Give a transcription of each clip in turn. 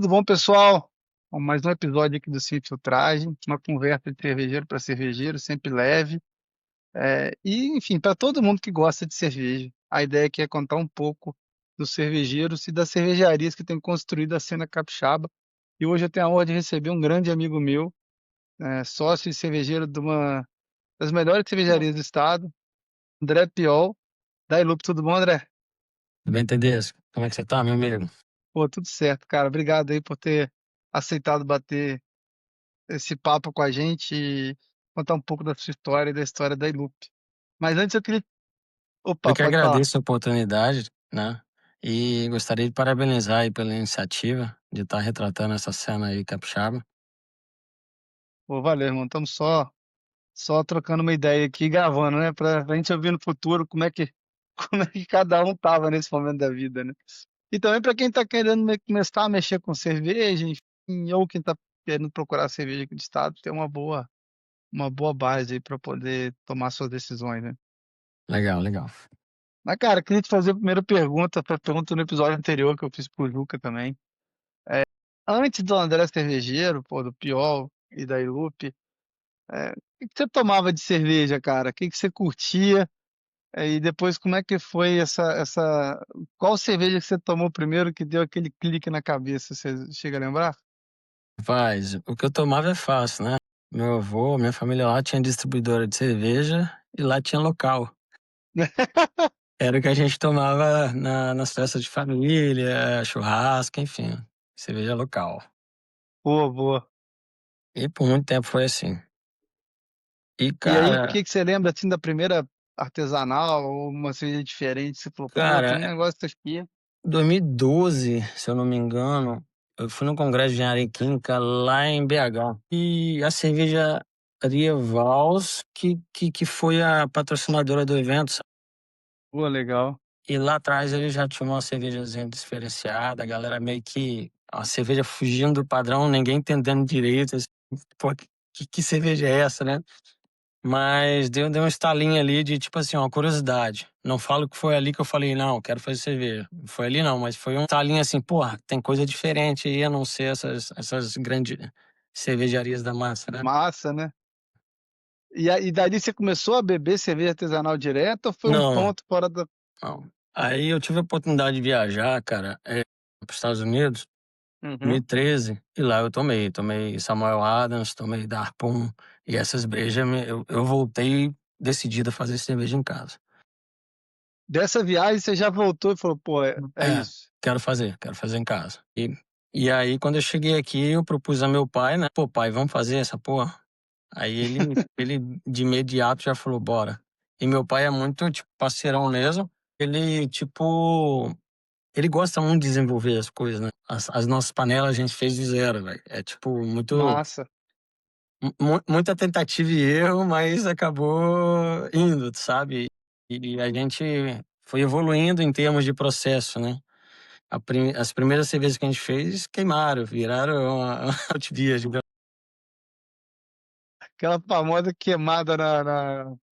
Tudo bom, pessoal? Bom, mais um episódio aqui do Sem Filtragem, uma conversa de cervejeiro para cervejeiro, sempre leve. Enfim, para todo mundo que gosta de cerveja. A ideia aqui é contar um pouco dos cervejeiros e das cervejarias que têm construído a cena capixaba. E hoje eu tenho a honra de receber um grande amigo meu, sócio e cervejeiro de uma das melhores cervejarias do estado, André Piol, da Ilup. Tudo bom, André? Bem, Tedesco, como é que você tá, meu amigo? Pô, tudo certo, cara. Obrigado aí por ter aceitado bater esse papo com a gente e contar um pouco da sua história e da história da Ilup. Mas antes eu queria. Eu Opa, que pode falar. agradeço a oportunidade, né? E gostaria de parabenizar aí pela iniciativa de estar retratando essa cena aí capixaba. Pô, valeu, irmão. Estamos só trocando uma ideia aqui, gravando, né? Pra gente ouvir no futuro como é que, como é que cada um tava nesse momento da vida, né? E também para quem tá querendo começar a mexer com cerveja, enfim, ou quem tá querendo procurar cerveja aqui do estado, ter uma boa base aí para poder tomar suas decisões, né? Legal, legal. Mas, cara, queria te fazer a primeira pergunta, foi a pergunta no episódio anterior que eu fiz pro Juca também. Antes do André Cervejeiro, pô, do Piol e da Ilup, o que que você tomava de cerveja, cara? O que que você curtia? E depois, como é que foi Qual cerveja que você tomou primeiro que deu aquele clique na cabeça? Você chega a lembrar? Faz, o que eu tomava é fácil, né? Meu avô, minha família lá tinha distribuidora de cerveja e lá tinha local. Era o que a gente tomava nas festas de família, churrasco, enfim, cerveja local. Boa, boa. E por muito tempo foi assim. E, E aí, o cara, que que você lembra, assim, da primeira artesanal ou uma cerveja diferente? Você falou, pô, tem um cara, negócio aqui. 2012, se eu não me engano, eu fui no Congresso de Engenharia Química lá em BH. E a cervejaria Vals, que foi a patrocinadora do evento, sabe? Pô, legal. E lá atrás ele já tinha uma cervejazinha diferenciada, a galera meio que. A cerveja fugindo do padrão, ninguém entendendo direito. Assim, pô, que cerveja é essa, né? Mas deu um estalinho ali de, tipo assim, uma curiosidade. Não falo que foi ali que eu falei, não, quero fazer cerveja. Foi ali não, mas foi um estalinho assim, porra, tem coisa diferente aí a não ser essas grandes cervejarias da massa, né? Massa, né? E dali você começou a beber cerveja artesanal direto ou foi um Não, ponto fora da. não. Aí eu tive a oportunidade de viajar, cara, para os Estados Unidos, em Uhum. 2013, e lá eu tomei Samuel Adams, tomei Darpon, e essas brejas, eu voltei decidido a fazer cerveja em casa. Dessa viagem você já voltou e falou, pô, é É, isso. quero fazer em casa. E aí, quando eu cheguei aqui, eu propus a meu pai, né? Pô, pai, vamos fazer essa porra? Aí ele de imediato já falou, bora. E meu pai é muito, tipo, parceirão mesmo. Ele, tipo, ele gosta muito de desenvolver as coisas, né? As nossas panelas a gente fez de zero, velho. É, tipo, Massa. muita tentativa e erro, mas acabou indo, sabe? E a gente foi evoluindo em termos de processo, né? As primeiras cervejas que a gente fez queimaram, viraram uma altivia, digamos. Aquela famosa queimada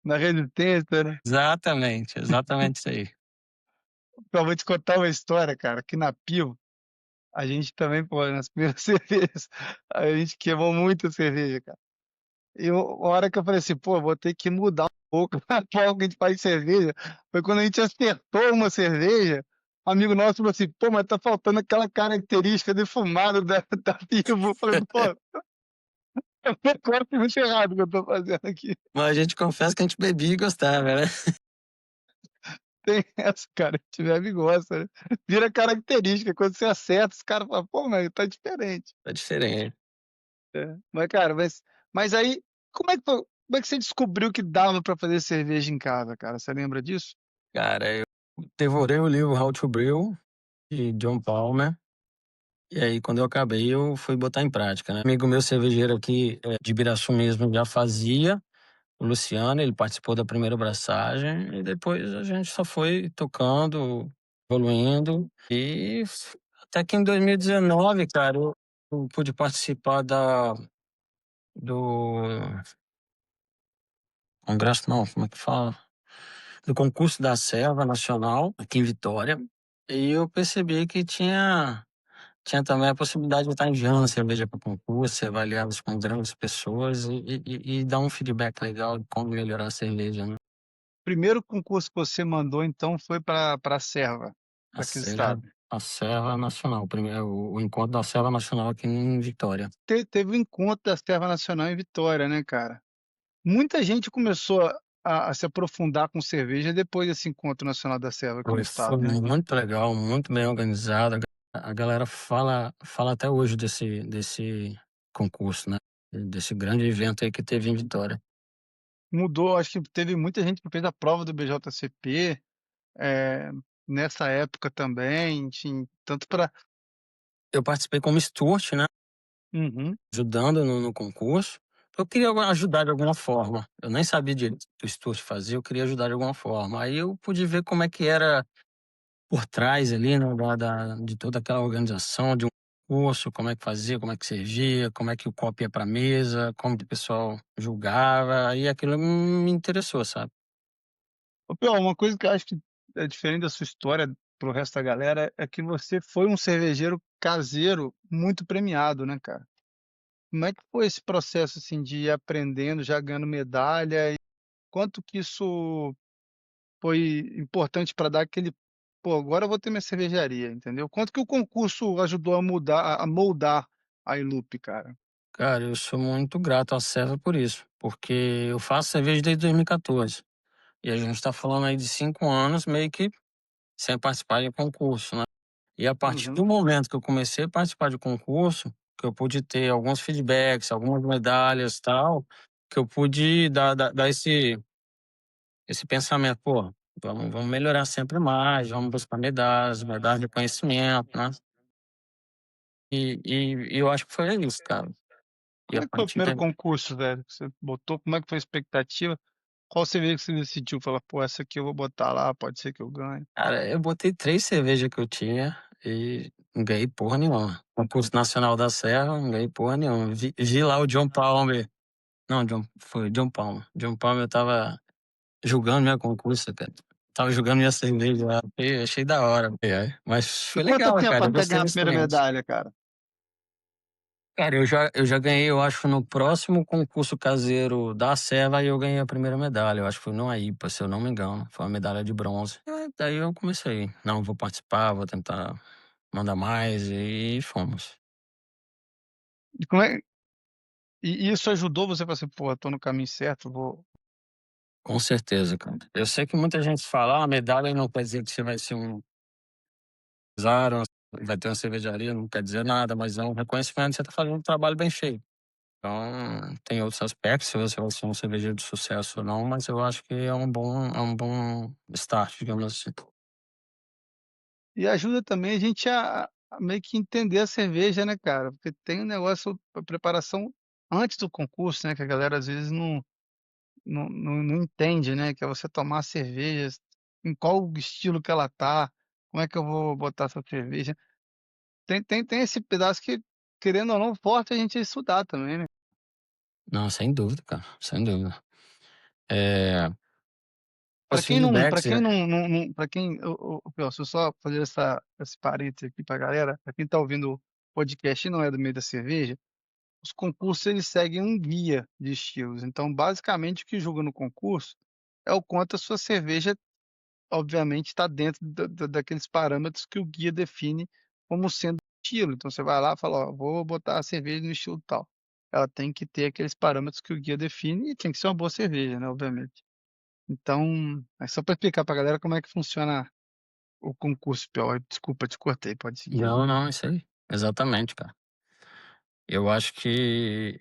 na resistência, né? Exatamente isso aí. Eu vou te contar uma história, cara, que na Pio, a gente também, pô, nas primeiras cervejas, a gente queimou muita cerveja, cara. Uma hora que eu falei assim, pô, vou ter que mudar um pouco a forma que a gente faz cerveja. Foi quando a gente acertou uma cerveja, um amigo nosso falou assim, pô, mas tá faltando aquela característica defumada da Pivo. Eu falei, pô, é um negócio muito errado que eu tô fazendo aqui. Mas a gente confessa que a gente bebia e gostava, né? Tem essa, cara, se tiver me gosta, né? Vira característica, quando você acerta, os caras falam, pô, mas tá diferente. É diferente. Mas, cara, mas aí, como é que você descobriu que dava pra fazer cerveja em casa, cara? Você lembra disso? Cara, eu devorei o livro How to Brew, de John Palmer. E aí, quando eu acabei, eu fui botar em prática, né? Amigo meu cervejeiro aqui, de Biraçu mesmo, já fazia. O Luciano, ele participou da primeira braçagem. E depois a gente só foi tocando, evoluindo. Até que em 2019, cara, eu pude participar do congresso, não, como é que fala? Do concurso da Serva Nacional, aqui em Vitória. E eu percebi que tinha tinha também a possibilidade de estar enviando cerveja para concurso, ser avaliados com grandes pessoas e dar um feedback legal de como melhorar a cerveja, né. Primeiro concurso que você mandou então foi para a Serva, A daqui do Serra estado. a Serra Nacional, o encontro da Serra Nacional aqui em Vitória. Teve o encontro da Serva Nacional em Vitória, né, cara. Muita gente começou a se aprofundar com cerveja depois desse encontro nacional da Serva aqui no Foi estado, né. muito legal, muito bem organizado. A galera fala até hoje desse concurso, né, desse grande evento aí que teve em Vitória. Mudou, acho que teve muita gente que fez a prova do BJCP, eh, nessa época também, enfim, tanto para Eu participei como steward, né, uhum. ajudando no concurso. Eu queria ajudar de alguma forma. Eu nem sabia direito o que o steward fazia, eu queria ajudar de alguma forma. Aí eu pude ver como é que era por trás ali, né, de toda aquela organização de um curso, como é que fazia, como é que servia, como é que o copo ia pra mesa, como que o pessoal julgava, aí aquilo me interessou, sabe. Ô Pior, uma coisa que eu acho que é diferente da sua história para o resto da galera, é que você foi um cervejeiro caseiro muito premiado, né, cara. Como é que foi esse processo, assim, de ir aprendendo, já ganhando medalha e quanto que isso foi importante para dar aquele: "Pô, agora eu vou ter minha cervejaria", entendeu? Quanto que o concurso ajudou a mudar a moldar a Ilup, cara? Cara, eu sou muito grato à Serva por isso, porque eu faço cerveja desde 2014, e a gente tá falando aí de 5 anos meio que sem participar de concurso, né. E a partir do Uhum. momento que eu comecei a participar de concurso, que eu pude ter alguns feedbacks, algumas medalhas, tal, que eu pude dar esse pensamento: "Pô, vamos melhorar sempre mais, vamos buscar medalhas de conhecimento", né. E eu acho que foi isso, cara. E Como a é que foi o partir primeiro daí, concurso, velho, que você botou? Como é que foi a expectativa? Qual cerveja que você decidiu? Falar: "Pô, essa aqui eu vou botar lá, pode ser que eu ganhe"? cara, eu botei 3 cervejas que eu tinha e não ganhei porra nenhuma. Concurso nacional da Serra, não ganhei porra nenhuma. Vi lá o John Palmer, não, foi o John Palmer. John Palmer estava julgando meu concurso, cara. Estava julgando minha cerveja lá, achei da hora. Mas E foi quanto legal, tempo cara, eu até gostei ganhar da a primeira experiência. medalha, cara? Cara, eu já ganhei, eu acho, no próximo concurso caseiro da Serva, aí eu ganhei a primeira medalha, eu acho que foi no AIPA, se eu não me engano, foi uma medalha de bronze. Daí eu comecei: "Não, vou participar, vou tentar mandar mais", e fomos. E como é e isso ajudou você a falar assim: "Pô, tô no caminho certo, vou". Com certeza, cara. Eu sei que muita gente fala: "Ah, medalha não quer dizer que você vai ser um empresário, vai ter uma cervejaria", não quer dizer nada, mas é um reconhecimento que você tá fazendo um trabalho bem feito. Então, tem outros aspectos, se você vai ser um cervejeiro de sucesso ou não, mas eu acho que é um bom start, digamos assim. E ajuda também a gente a meio que entender a cerveja, né, cara, porque tem um negócio, a preparação antes do concurso, né, que a galera às vezes não entende, né, que é você tomar a cerveja, em qual estilo que ela tá, como é que eu vou botar essa cerveja. Tem esse pedaço que, querendo ou não, força a gente a estudar também, né. Não, sem dúvida, cara, sem dúvida. Eh, Pra os quem não pra feedbacks, quem não pra quem ô, Pior, deixa eu só fazer esse parênteses aqui pra galera, pra quem tá ouvindo o podcast e não é do meio da cerveja, os concursos eles seguem um guia de estilos, então basicamente o que julga no concurso é o quanto a sua cerveja, obviamente, está dentro daqueles parâmetros que o guia define como sendo estilo, então você vai lá e fala: "Ó, vou botar a cerveja no estilo tal". Ela tem que ter aqueles parâmetros que o guia define e tem que ser uma boa cerveja, né, obviamente. Então, é só para explicar pra galera como é que funciona o concurso, Piauí. Desculpa, te cortei, pode seguir aí. não, não, isso aí, exatamente, cara. Eu acho que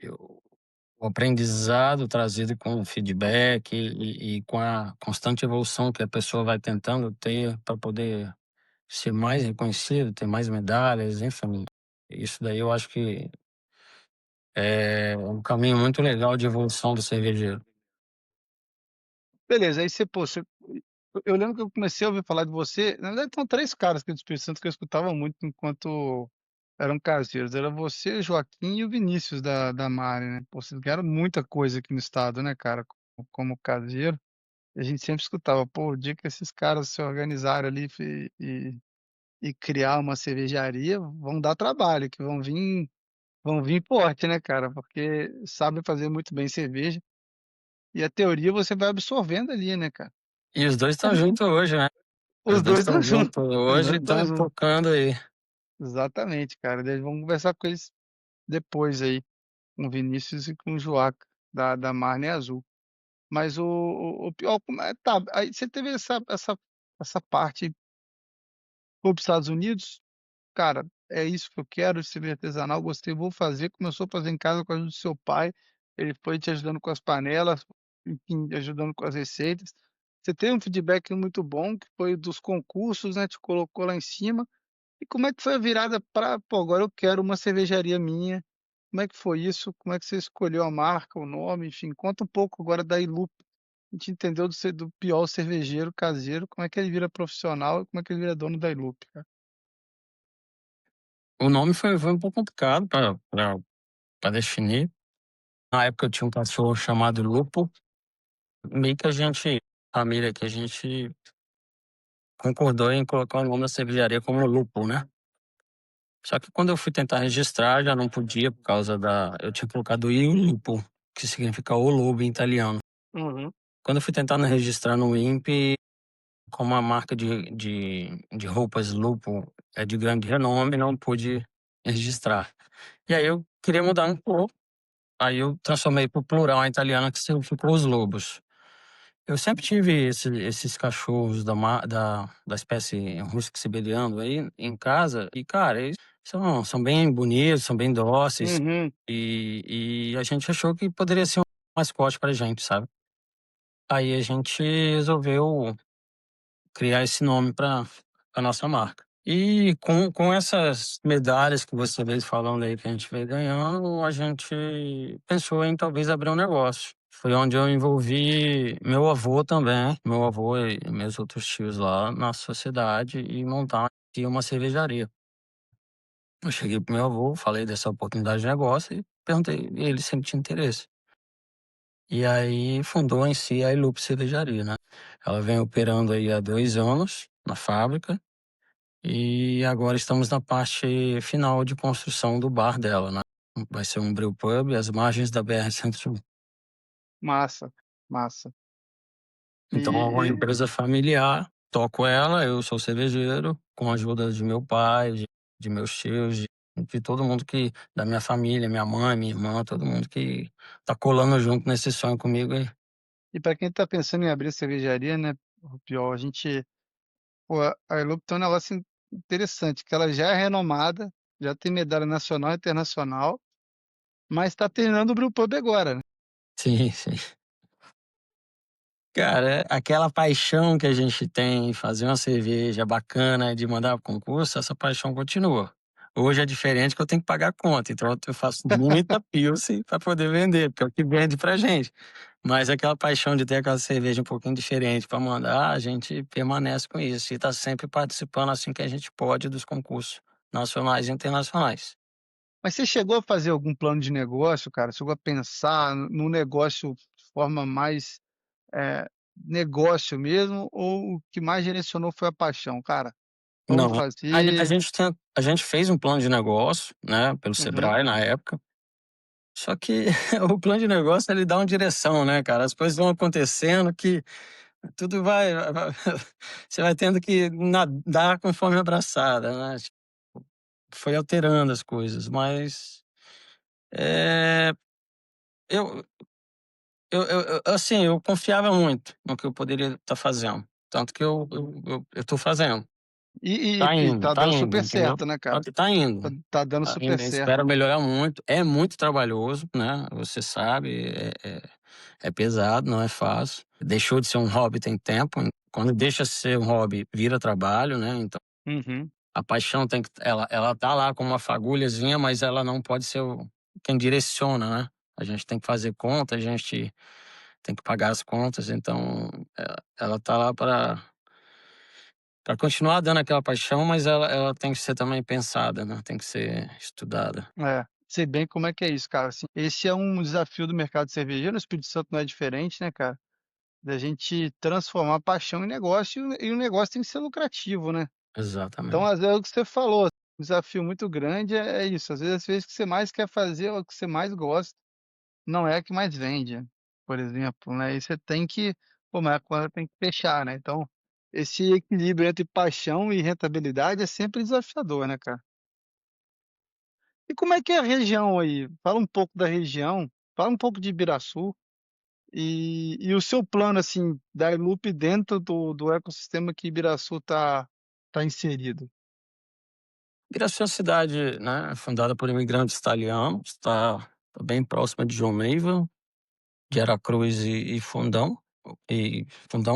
o aprendizado trazido com o feedback e com a constante evolução que a pessoa vai tentando ter para poder ser mais reconhecido, ter mais medalhas, enfim. Isso daí eu acho que é um caminho muito legal de evolução do cervejeiro. Beleza, aí você, pô, eu lembro que eu comecei a ouvir falar de você, na verdade são 3 caras aqui do Espírito Santo que eu escutava muito enquanto eram caseiros, era você, Joaquim e o Vinícius da Mari, né. Pô, vocês ganharam muita coisa aqui no estado, né, cara, como caseiro, e a gente sempre escutava: "Pô, o dia que esses caras se organizaram ali, e criar uma cervejaria, vão dar trabalho, que vão vir forte, né, cara, porque sabem fazer muito bem cerveja, e a teoria você vai absorvendo ali, né, cara. E os 2 estão juntos hoje, né. Os Os 2 dois estão estão juntos, juntos os hoje e 2 estão estão juntos. tocando aí. Exatamente, cara, daí vamos conversar com eles depois aí, com o Vinícius e com o Joaca, da Marne Azul. Mas o pior como tá, aí você teve essa parte, foi para os Estados Unidos, cara, é isso que eu quero, cerveja artesanal, gostei, vou fazer. Começou a fazer em casa com a ajuda do seu pai, ele foi te ajudando com as panelas, enfim, ajudando com as receitas. Você teve um feedback muito bom, que foi dos concursos, né, te colocou lá em cima. E como é que foi a virada para, pô, agora eu quero uma cervejaria minha. Como é que foi isso? Como é que você escolheu a marca, o nome, enfim, conta um pouco agora da Ilup. A gente entendeu do pior cervejeiro caseiro, como é que ele vira profissional e como é que ele vira dono da Ilup, cara. O nome foi um pouco complicado pra definir. Na época eu tinha um cachorro chamado Lupo, meio que a gente família que a gente concordou em colocar o nome da cervejaria como Lupo, né. Só que quando eu fui tentar registrar já não podia por causa da eu tinha colocado Il Lupo, que significa o lobo em italiano. Uhum. Quando eu fui tentar registrar no INPE, como a marca de roupas Lupo é de grande renome, não pude registrar. E aí eu queria mudar um pouco, aí eu transformei para o plural em italiano, que significa os lobos. Eu sempre tive esses cachorros da espécie husky siberiano aí em casa e, cara, eles são bem bonitos, são bem dóceis Uhum. e a gente achou que poderia ser um mascote pra gente, sabe. Aí a gente resolveu criar esse nome pra nossa marca. E com essas medalhas que você veio falando aí que a gente veio ganhando, a gente pensou em talvez abrir um negócio. Foi onde eu envolvi meu avô também, meu avô e meus outros tios lá na sociedade e montar aqui uma cervejaria. Eu cheguei pro meu avô, falei dessa oportunidade de negócio e perguntei, e ele sempre tinha interesse. E aí fundou em si a Ilup Cervejaria, né. Ela vem operando aí há 2 anos na fábrica e agora estamos na parte final de construção do bar dela, né. Vai ser um brewpub às margens da BR-101. Massa, massa. Então é uma E empresa familiar, toco ela, eu sou cervejeiro, com a ajuda de meu pai, de meus tios, de todo mundo que da minha família, minha mãe, minha irmã, todo mundo que tá colando junto nesse sonho comigo aí. para quem tá pensando em abrir cervejaria, né, o pior, a gente, pô, a Ilup tem um negócio interessante, que ela já é renomada, já tem medalha nacional e internacional, mas tá terminando o brewpub agora, né. Sim, sim. Cara, aquela paixão que a gente tem em fazer uma cerveja bacana, de mandar para concurso, essa paixão continua. Hoje é diferente que eu tenho que pagar a conta, então eu faço muita pilsen para poder vender, porque é o que vende pra gente. Mas aquela paixão de ter aquela cerveja um pouquinho diferente para mandar, a gente permanece com isso e tá sempre participando assim que a gente pode dos concursos nacionais e internacionais. Mas você chegou a fazer algum plano de negócio, cara? Chegou a pensar no negócio de forma mais, negócio mesmo, ou o que mais direcionou foi a paixão? "Cara, vamos Não, a fazer". gente a gente fez um plano de negócio, né, pelo Uhum. Sebrae na época. Só que o plano de negócio ele dá uma direção, né, cara, as coisas vão acontecendo que tudo vai você vai tendo que nadar conforme a braçada, né, tipo, foi alterando as coisas, mas, eh, eu assim, eu confiava muito no que eu poderia estar fazendo, tanto que eu tô fazendo. E tá Tá dando indo, super entendeu? certo, né, Tá cara? tá indo. Tá dando Tá super indo, certo. espero melhorar muito. É muito trabalhoso, né, você sabe, é pesado, não é fácil. Deixou de ser um hobby tem tempo, quando deixa de ser um hobby, vira trabalho, né, então Uhum. a paixão tem que ela tá lá como uma fagulhazinha, mas ela não pode ser quem direciona, né. A gente tem que fazer conta, a gente tem que pagar as contas, então, ela tá lá para continuar dando aquela paixão, mas ela tem que ser também pensada, né, tem que ser estudada. É, sei bem como é que é isso, cara, assim, esse é um desafio do mercado cervejeiro, no Espírito Santo não é diferente, né, cara, da gente transformar a paixão em negócio, e o negócio tem que ser lucrativo, né. Então, Exatamente. às vezes, é o que você falou, um desafio muito grande é isso, às vezes o que você mais quer fazer é o que você mais gosta, não é a que mais vende, por exemplo, né, e você tem que pô, mas a conta tem que fechar, né, então, esse equilíbrio entre paixão e rentabilidade é sempre desafiador, né, cara. E como é que é a região aí? Fala um pouco da região, fala um pouco de Ibiraçu, e o seu plano, assim, da Ilup dentro do ecossistema que Ibiraçu tá inserido. Pirassu é uma cidade, né, fundada por imigrantes italianos, está bem próxima de João Neiva, de Aracruz e Fundão,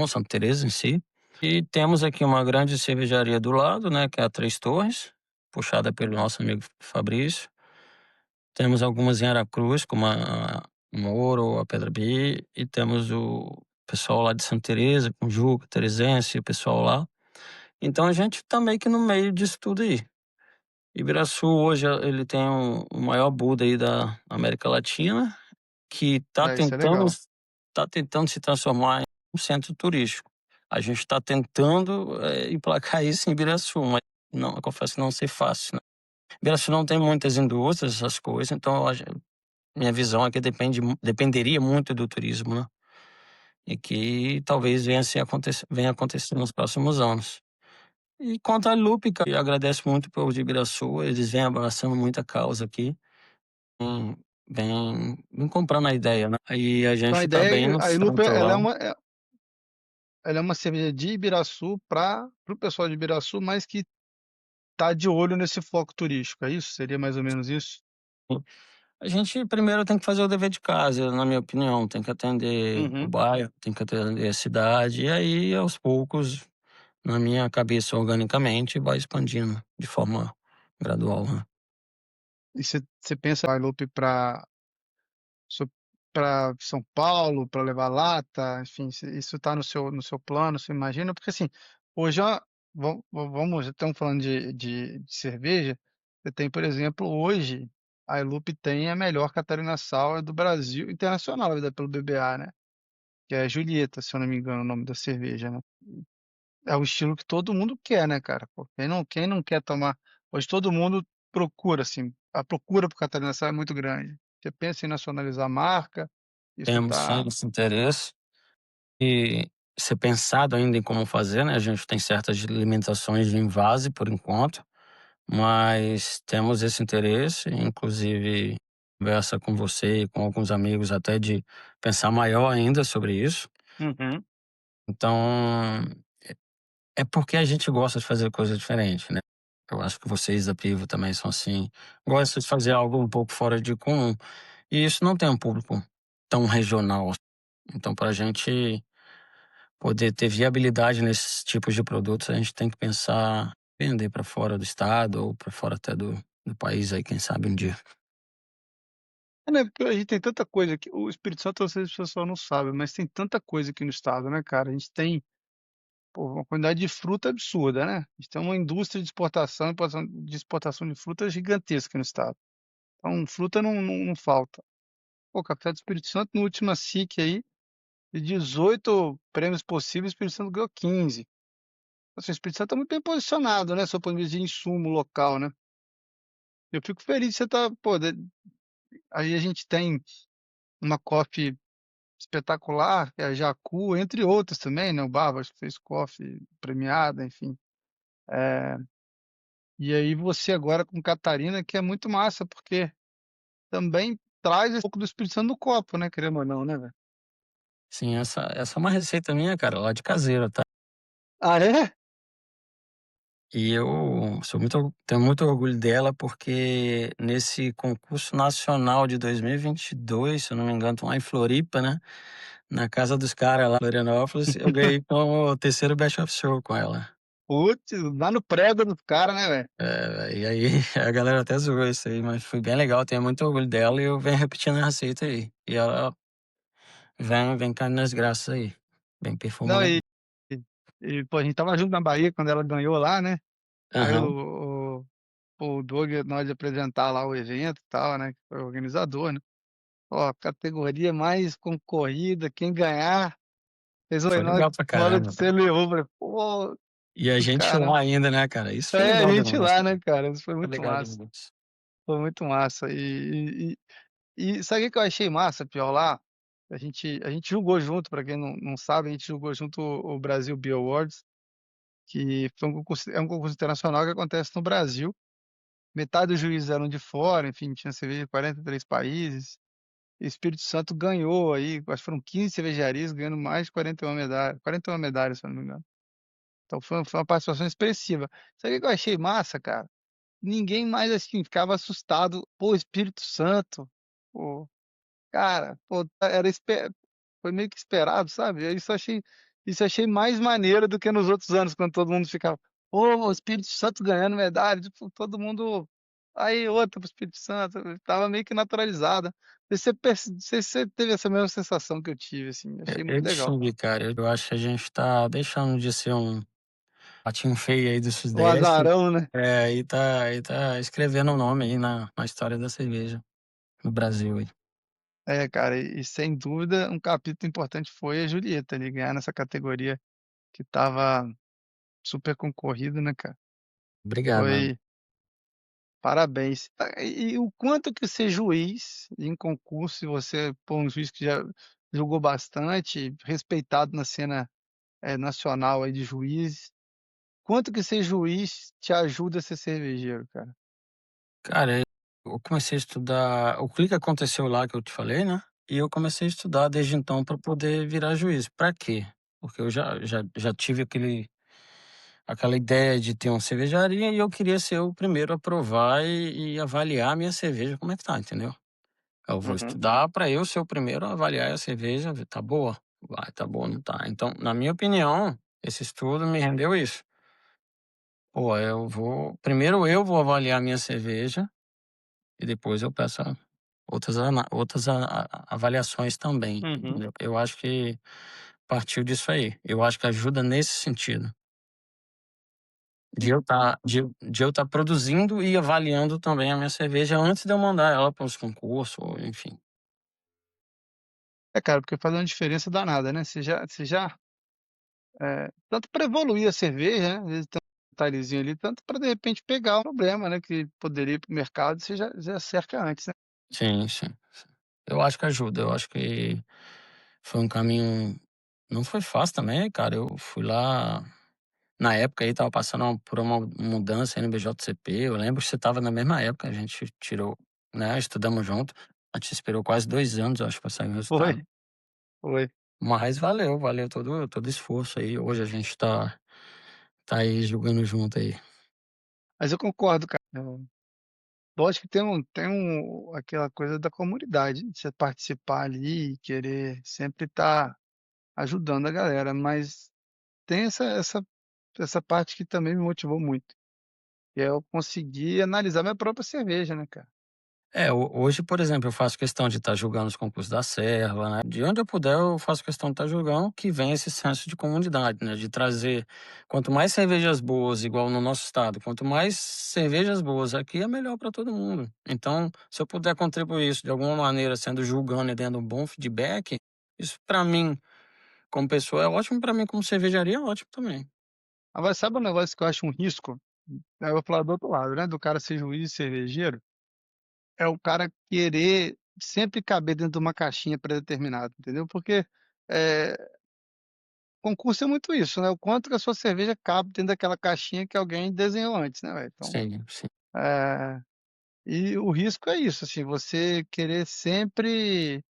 Santa Teresa em si. E temos aqui uma grande cervejaria do lado, né, que é a Três Torres, puxada pelo nosso amigo Fabrício. Temos algumas em Aracruz, como a Moro, a Pedra B, e temos o pessoal lá de Santa Teresa, com Juca, Teresense, o pessoal lá. Então a gente tá meio que no meio disso tudo aí. Ibiraçu hoje ele tem o maior Buda aí da América Latina, que É, isso é legal. tá tentando se transformar em um centro turístico. A gente está tentando, emplacar isso em Ibiraçu, mas não, eu confesso que não ser fácil, né. Ibiraçu não tem muitas indústrias, essas coisas, então minha visão é que dependeria muito do turismo, né, e que talvez venha acontecer nos próximos anos. E quanto à Lúpica, eu agradeço muito o povo de Ibiraçu, eles vêm abraçando muita causa aqui, vem comprando a ideia, né. Aí a Então a gente tá bem ideia no é a Ilup centro lá. ela é uma cerveja de Ibiraçu para o pessoal de Ibiraçu, mas que tá de olho nesse foco turístico, é isso? Seria mais ou menos isso? A gente primeiro tem que fazer o dever de casa, na minha opinião, tem que atender o Uhum. bairro, tem que atender a cidade, e aí aos poucos, na minha cabeça, organicamente, vai expandindo de forma gradual, né. E você pensa a Ilup para São Paulo, para levar lata, enfim, isso está no seu plano, você imagina? Porque assim, hoje vamos, já estamos falando de cerveja, você tem, por exemplo, hoje a Ilup tem a melhor Catarina Sour do Brasil internacional, vendida pelo BBA, né? Que é a Julieta, se eu não me engano, o nome da cerveja, né? É o estilo que todo mundo quer, né, cara? Pô, quem não quer tomar? Hoje todo mundo procura, assim, a procura por Catarina Sour é muito grande. Você pensa em nacionalizar a marca, isso Temos sim tá. esse interesse e ser pensado ainda em como fazer, né, a gente tem certas limitações de envase por enquanto, mas temos esse interesse, inclusive conversa com você e com alguns amigos até de pensar maior ainda sobre isso. Uhum. Então, é porque a gente gosta de fazer coisa diferente, né. Eu acho que vocês da Pivo também são assim, gostam de fazer algo um pouco fora de comum, e isso não tem um público tão regional. Então pra gente poder ter viabilidade nesses tipos de produtos, a gente tem que pensar vender para fora do estado ou para fora até do país aí, quem sabe um dia. É, né, porque a gente tem tanta coisa aqui, o Espírito Santo, eu sei se o pessoal não sabe, mas tem tanta coisa aqui no estado, né, cara? A gente tem, pô, uma quantidade de fruta absurda, né? A gente tem uma indústria de exportação de fruta gigantesca no estado. Então fruta não falta. Pô, Café do Espírito Santo no último SIC aí, de 18 prêmios possíveis, o Espírito Santo ganhou 15. Assim, o Espírito Santo tá muito bem posicionado, né, sob o ponto de vista de insumo local, né. Eu fico feliz de você estar, pô, aí a gente tem uma coffee espetacular, que é a Jacu, entre outras também, né, o Barbas que fez coffee premiada, enfim. E aí você agora com Catarina, que é muito massa, porque também traz um pouco do Espírito Santo no copo, né, querendo ou não, né, velho. Sim, essa é uma receita minha, cara, lá de caseira, tá. Ah, é? E eu tenho muito orgulho dela, porque nesse concurso nacional de 2022, se eu não me engano, lá em Floripa, né, na casa dos caras lá em Florianópolis, eu ganhei como o terceiro Best of Show com ela. Putz, lá no prego dos cara, né, velho. E aí a galera até zoou isso aí, mas foi bem legal, tenho muito orgulho dela e eu venho repetindo a receita aí. E ela vem caindo nas graças aí, bem Não, perfumando. pô, a gente estava junto na Bahia quando ela ganhou lá, né. Aí Aham. o Doug, na hora de apresentar lá o evento e tal, né, que foi o organizador, né. Ó, categoria mais concorrida, quem ganhar, fez Foi na hora legal pra na hora que caramba, você cara. levou, eu falei: "Pô". E a gente Cara, lá ainda, né, cara, isso foi é, a legal gente demais, lá, cara, né, cara, isso foi foi muito legal massa, demais. foi muito massa. E sabe o que eu achei massa, pior lá? A gente julgou junto, pra quem não sabe, a gente julgou junto o Brasil Beer Awards, que foi um concurso internacional que acontece no Brasil. Metade dos juízes eram de fora, enfim, tinha cerveja de 43 países. E Espírito Santo ganhou aí, acho que foram 15 cervejarias ganhando mais de 41 medalhas, se eu não me engano. Então foi uma participação expressiva. Sabe o que eu achei massa, cara? Ninguém mais, assim, ficava assustado. Pô, Espírito Santo. Pô, cara, pô, foi meio que esperado, sabe? Isso eu achei mais maneiro do que nos outros anos, quando todo mundo ficava, pô, o Espírito Santo ganhando medalha, tipo, todo mundo. Aí outra pro Espírito Santo, tava meio que naturalizada. Não sei se você teve essa mesma sensação que eu tive, assim, achei muito Eu legal. tive, cara, eu acho que a gente tá deixando de ser um patinho feio aí do O sudeste, azarão, né? e tá escrevendo o nome aí na história da cerveja no Brasil aí. É, cara, e sem dúvida um capítulo importante foi a Julieta ali ganhar nessa categoria que tava super concorrido, né, cara? Obrigado, mano. Foi parabéns. E o quanto que ser juiz em concurso, se você for um juiz que já julgou bastante, respeitado na cena, nacional aí de juízes, quanto que ser juiz te ajuda a ser cervejeiro, cara? Cara, eu comecei a estudar o que aconteceu lá que eu te falei, né, e eu comecei a estudar desde então para poder virar juiz. Pra quê? Porque eu já tive aquela ideia de ter uma cervejaria e eu queria ser o primeiro a provar e avaliar a minha cerveja como é que tá, entendeu? Eu vou Uhum. estudar para eu ser o primeiro a avaliar a cerveja, ver tá boa? Vai, tá boa, não tá. Então, na minha opinião, esse estudo me rendeu isso. Pô, eu vou avaliar a minha cerveja e depois eu peço outras avaliações também, Uhum. entendeu? Eu acho que partiu disso aí. Eu acho que ajuda nesse sentido, de eu estar produzindo e avaliando também a minha cerveja antes de eu mandar ela para os concursos, ou enfim. É, cara, porque faz uma diferença danada, né, você já tanto para evoluir a cerveja, né, às vezes tem um detalhezinho ali, tanto para de repente pegar um problema, né, que poderia ir para o mercado, você já cerca antes, né. Sim, sim, sim. Eu acho que ajuda, eu acho que foi um caminho não foi fácil também, cara, eu fui lá na época aí estava passando por uma mudança aí no BJCP, eu lembro que você estava na mesma época, a gente tirou, né, estudamos junto, a gente esperou quase 2 anos, eu acho, pra sair o Foi, resultado. foi. Mas valeu todo o esforço aí, hoje a gente tá aí jogando junto aí. Mas eu concordo, cara. Lógico que tem aquela coisa da comunidade, de você participar ali e querer sempre estar ajudando a galera, mas tem essa parte que também me motivou muito, que é eu conseguir analisar minha própria cerveja, né, cara. É, hoje, por exemplo, eu faço questão de estar julgando os concursos da Serva, né? De onde eu puder, eu faço questão de estar julgando, que vem esse senso de comunidade, né? De trazer quanto mais cervejas boas, igual no nosso estado, quanto mais cervejas boas aqui, é melhor para todo mundo. Então, se eu puder contribuir isso de alguma maneira, sendo julgando e dando um bom feedback, isso para mim, como pessoa, é ótimo, para mim, como cervejaria, é ótimo também. Agora sabe um negócio que eu acho um risco? Aí eu vou falar do outro lado, né, do cara ser juiz e cervejeiro, é o cara querer sempre caber dentro de uma caixinha pré-determinada, entendeu? Porque, eh, concurso é muito isso, né, o quanto que a sua cerveja cabe dentro daquela caixinha que alguém desenhou antes, né, velho. Então, Sim, sim. eh, e o risco é isso, assim, você querer sempre,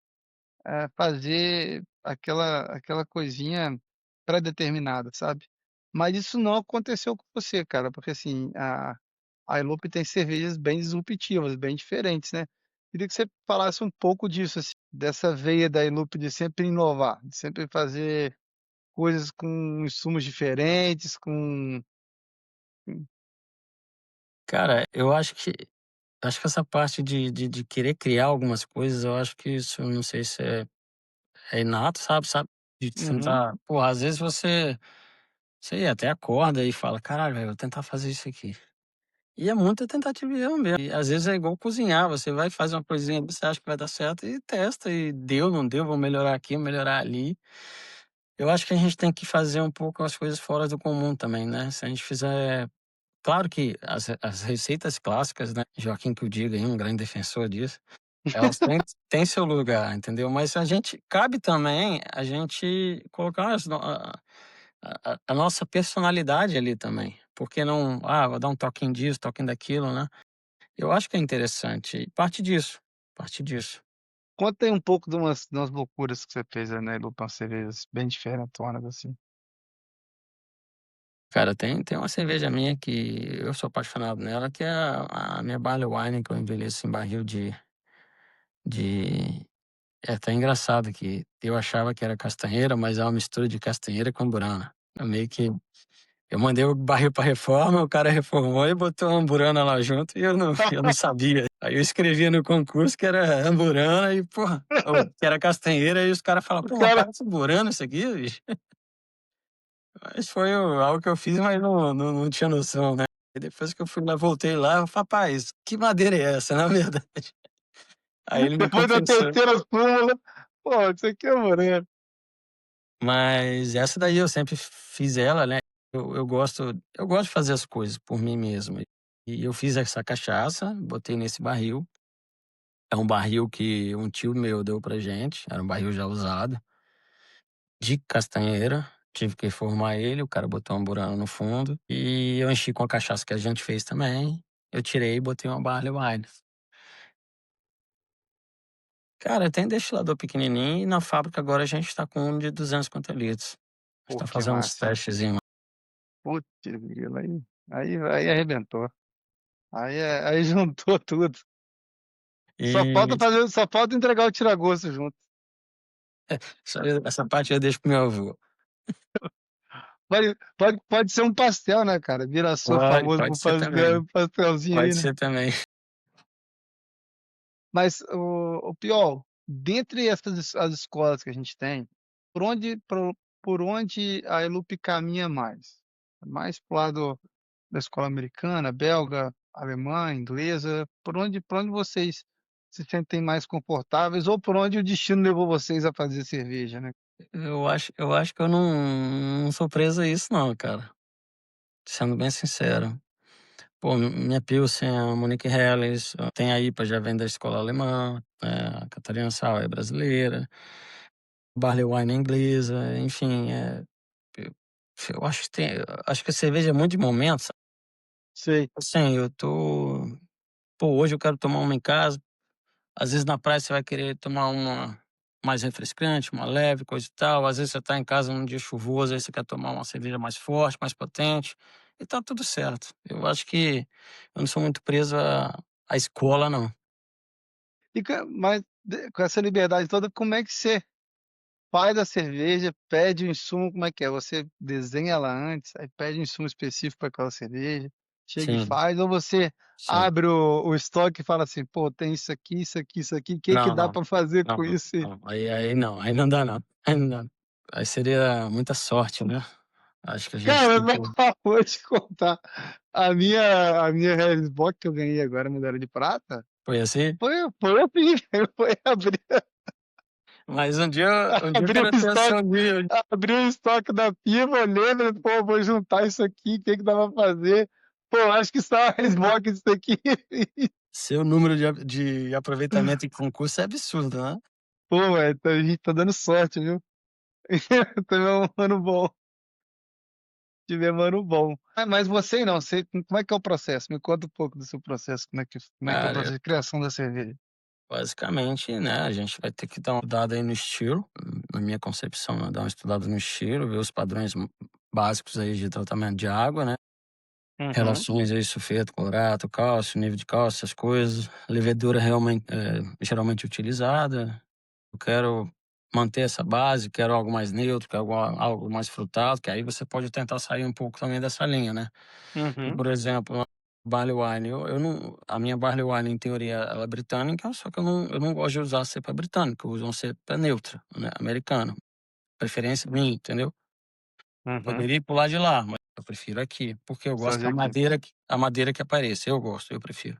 fazer aquela coisinha pré-determinada, sabe. Mas isso não aconteceu com você, cara, porque, assim, a Ilup tem cervejas bem disruptivas, bem diferentes, né. Queria que você falasse um pouco disso, assim, dessa veia da Ilup de sempre inovar, de sempre fazer coisas com insumos diferentes, com Cara, eu acho que essa parte de querer criar algumas coisas, eu acho que isso, eu não sei se é inato, sabe, de uhum. tentar pô, às vezes você até acorda e fala: "Caralho, velho, vou tentar fazer isso aqui". E é muita tentativa e erro mesmo. E às vezes é igual cozinhar, você vai e faz uma coisinha ali, você acha que vai dar certo e testa e deu, não deu, vou melhorar aqui, vou melhorar ali. Eu acho que a gente tem que fazer um pouco as coisas fora do comum também, né. Se a gente fizer claro que as receitas clássicas, né, Joaquim que o diga aí, um grande defensor disso, elas têm seu lugar, entendeu. Mas a gente cabe também a gente colocar a nossa personalidade ali também. Por que não: "Ah, vou dar um toquinho disso, toquinho daquilo", né. Eu acho que é interessante e parte disso, parte disso. Conta aí um pouco de umas loucuras que você fez aí na Ilu, umas cervejas bem diferentonas, assim. Cara, tem uma cerveja minha que eu sou apaixonado nela, que é a minha Barley Wine, que eu envelheço em barril de é até engraçado que eu achava que era castanheira, mas é uma mistura de castanheira com burana. Eu meio que eu mandei o barril pra reforma, o cara reformou e botou uma amburana lá junto e eu não sabia. Aí eu escrevia no concurso que era amburana e, porra, ou que era castanheira e os caras falavam: O "Pô, mas cara parece burana isso aqui, bicho". Mas foi algo que eu fiz, mas não tinha noção, né. E depois que eu fui lá voltei lá, eu: "Rapaz, que madeira é essa?", na verdade. Aí ele me depois da confessou. terceira súmula, pô, isso aqui é moreno. Mas essa daí eu sempre fiz ela, né. Eu gosto de fazer as coisas por mim mesmo. E eu fiz essa cachaça, botei nesse barril. É um barril que um tio meu deu pra gente, era um barril já usado, de castanheira. Tive que reformar ele, o cara botou uma burana no fundo, e eu enchi com a cachaça que a gente fez também. Eu tirei e botei uma barley wine. Cara, tem destilador pequenininho e na fábrica agora a gente tá com um de 250 litros. A gente Pô, tá que fazendo uns massa, hein. testezinho. Putz grila, aí arrebentou. Aí juntou tudo. E Só falta entregar o tira-gosto junto. essa parte eu deixo para meu avô. Pode ser um pastel, né, cara, Virassou Pode, famoso pode por ser também, pastelzinho aí, pode né. ser também. Mas o Piol, dentre as escolas que a gente tem, por onde a Elup caminha mais? Mais para o lado da escola americana, belga, alemã, inglesa? Por onde vocês se sentem mais confortáveis ou por onde o destino levou vocês a fazer cerveja, né? Eu acho que eu não sou preso a isso não, cara, sendo bem sincero. Pô, minha Pilsen, a Munich Helles, tem a IPA, já vem da escola alemã, a Catarina Sauer é brasileira, Barley Wine é inglesa, enfim, eu eu acho que a cerveja é muito de momento, sabe. Sei. Assim, hoje eu quero tomar uma em casa. Às vezes na praia você vai querer tomar uma mais refrescante, uma leve, coisa e tal. Às vezes você tá em casa num dia chuvoso, aí você quer tomar uma cerveja mais forte, mais potente, e tá tudo certo. Eu acho que eu não sou muito preso à escola não. Mas com essa liberdade toda, como é que você faz a cerveja, pede o insumo, como é que é? Você desenha ela antes, aí pede um insumo específico para aquela cerveja, chega e Sim, faz, ou você sim. abre o estoque e fala assim: "Pô, tem isso aqui, isso aqui, isso aqui, o que que Não, dá não. para fazer Não, com não, isso?" não. Aí não dá não. Aí não dá. Aí seria muita sorte, né. Acho que a gente Cara, tem que mas vou te contar, a minha Hellsbock que eu ganhei agora, medalha de prata, foi assim? foi assim, foi abrir Mas um dia eu abrir o quero ter essa estoque um dia abri o estoque da pipa, olhei, falei: "Pô, vou juntar isso aqui, o que que dá pra fazer? Pô, acho que está a Hellsbock isso aqui." seu número de aproveitamento em concurso é absurdo, né. Pô, velho, a gente tá dando sorte, viu. Tivemos um ano bom, tivemos um ano bom. Mas você não, como é que é o processo? Me conta um pouco do seu processo, como é que é o Cara, processo de criação da cerveja? basicamente, né, a gente vai ter que dar uma estudada aí no estilo, na minha concepção, né, dar uma estudada no estilo, ver os padrões básicos aí de tratamento de água, né, Uhum, relações aí sulfeto, clorato, cálcio, nível de cálcio, essas coisas, levedura realmente, geralmente utilizada. Eu quero manter essa base, quero algo mais neutro, quero algo mais frutado, que aí você pode tentar sair um pouco também dessa linha, né. E, uhum, por exemplo, a barley wine, eu não a minha barley wine, em teoria, ela é britânica, só que eu não gosto de usar cepa britânica, eu uso uma cepa neutra, né, americana. Preferência minha, entendeu. uhum. Poderia ir para de lá, mas eu prefiro aqui, porque eu gosto Fazer da aqui. madeira que apareça, eu gosto, eu prefiro.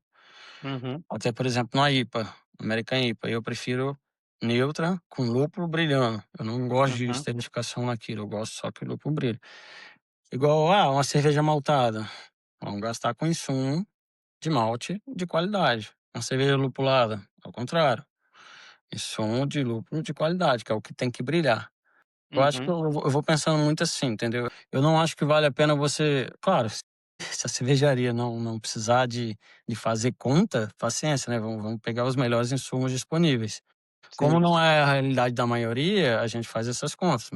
Uhum. Até, por exemplo, numa IPA, American IPA, eu prefiro neutra com lúpulo brilhando. Eu não gosto de Uhum, esterificação naquilo, eu gosto só que o lúpulo brilhe. Igual, uma cerveja maltada, vamos gastar com insumo de malte de qualidade. Uma cerveja lupulada, ao contrário, insumo de lúpulo de qualidade, que é o que tem que brilhar. Eu acho que uhum, eu vou pensando muito assim, entendeu? Eu não acho que vale a pena você, claro, se a cervejaria não precisar de fazer conta, paciência, né, vamos pegar os melhores insumos disponíveis. Como sim. não é a realidade da maioria, a gente faz essas contas.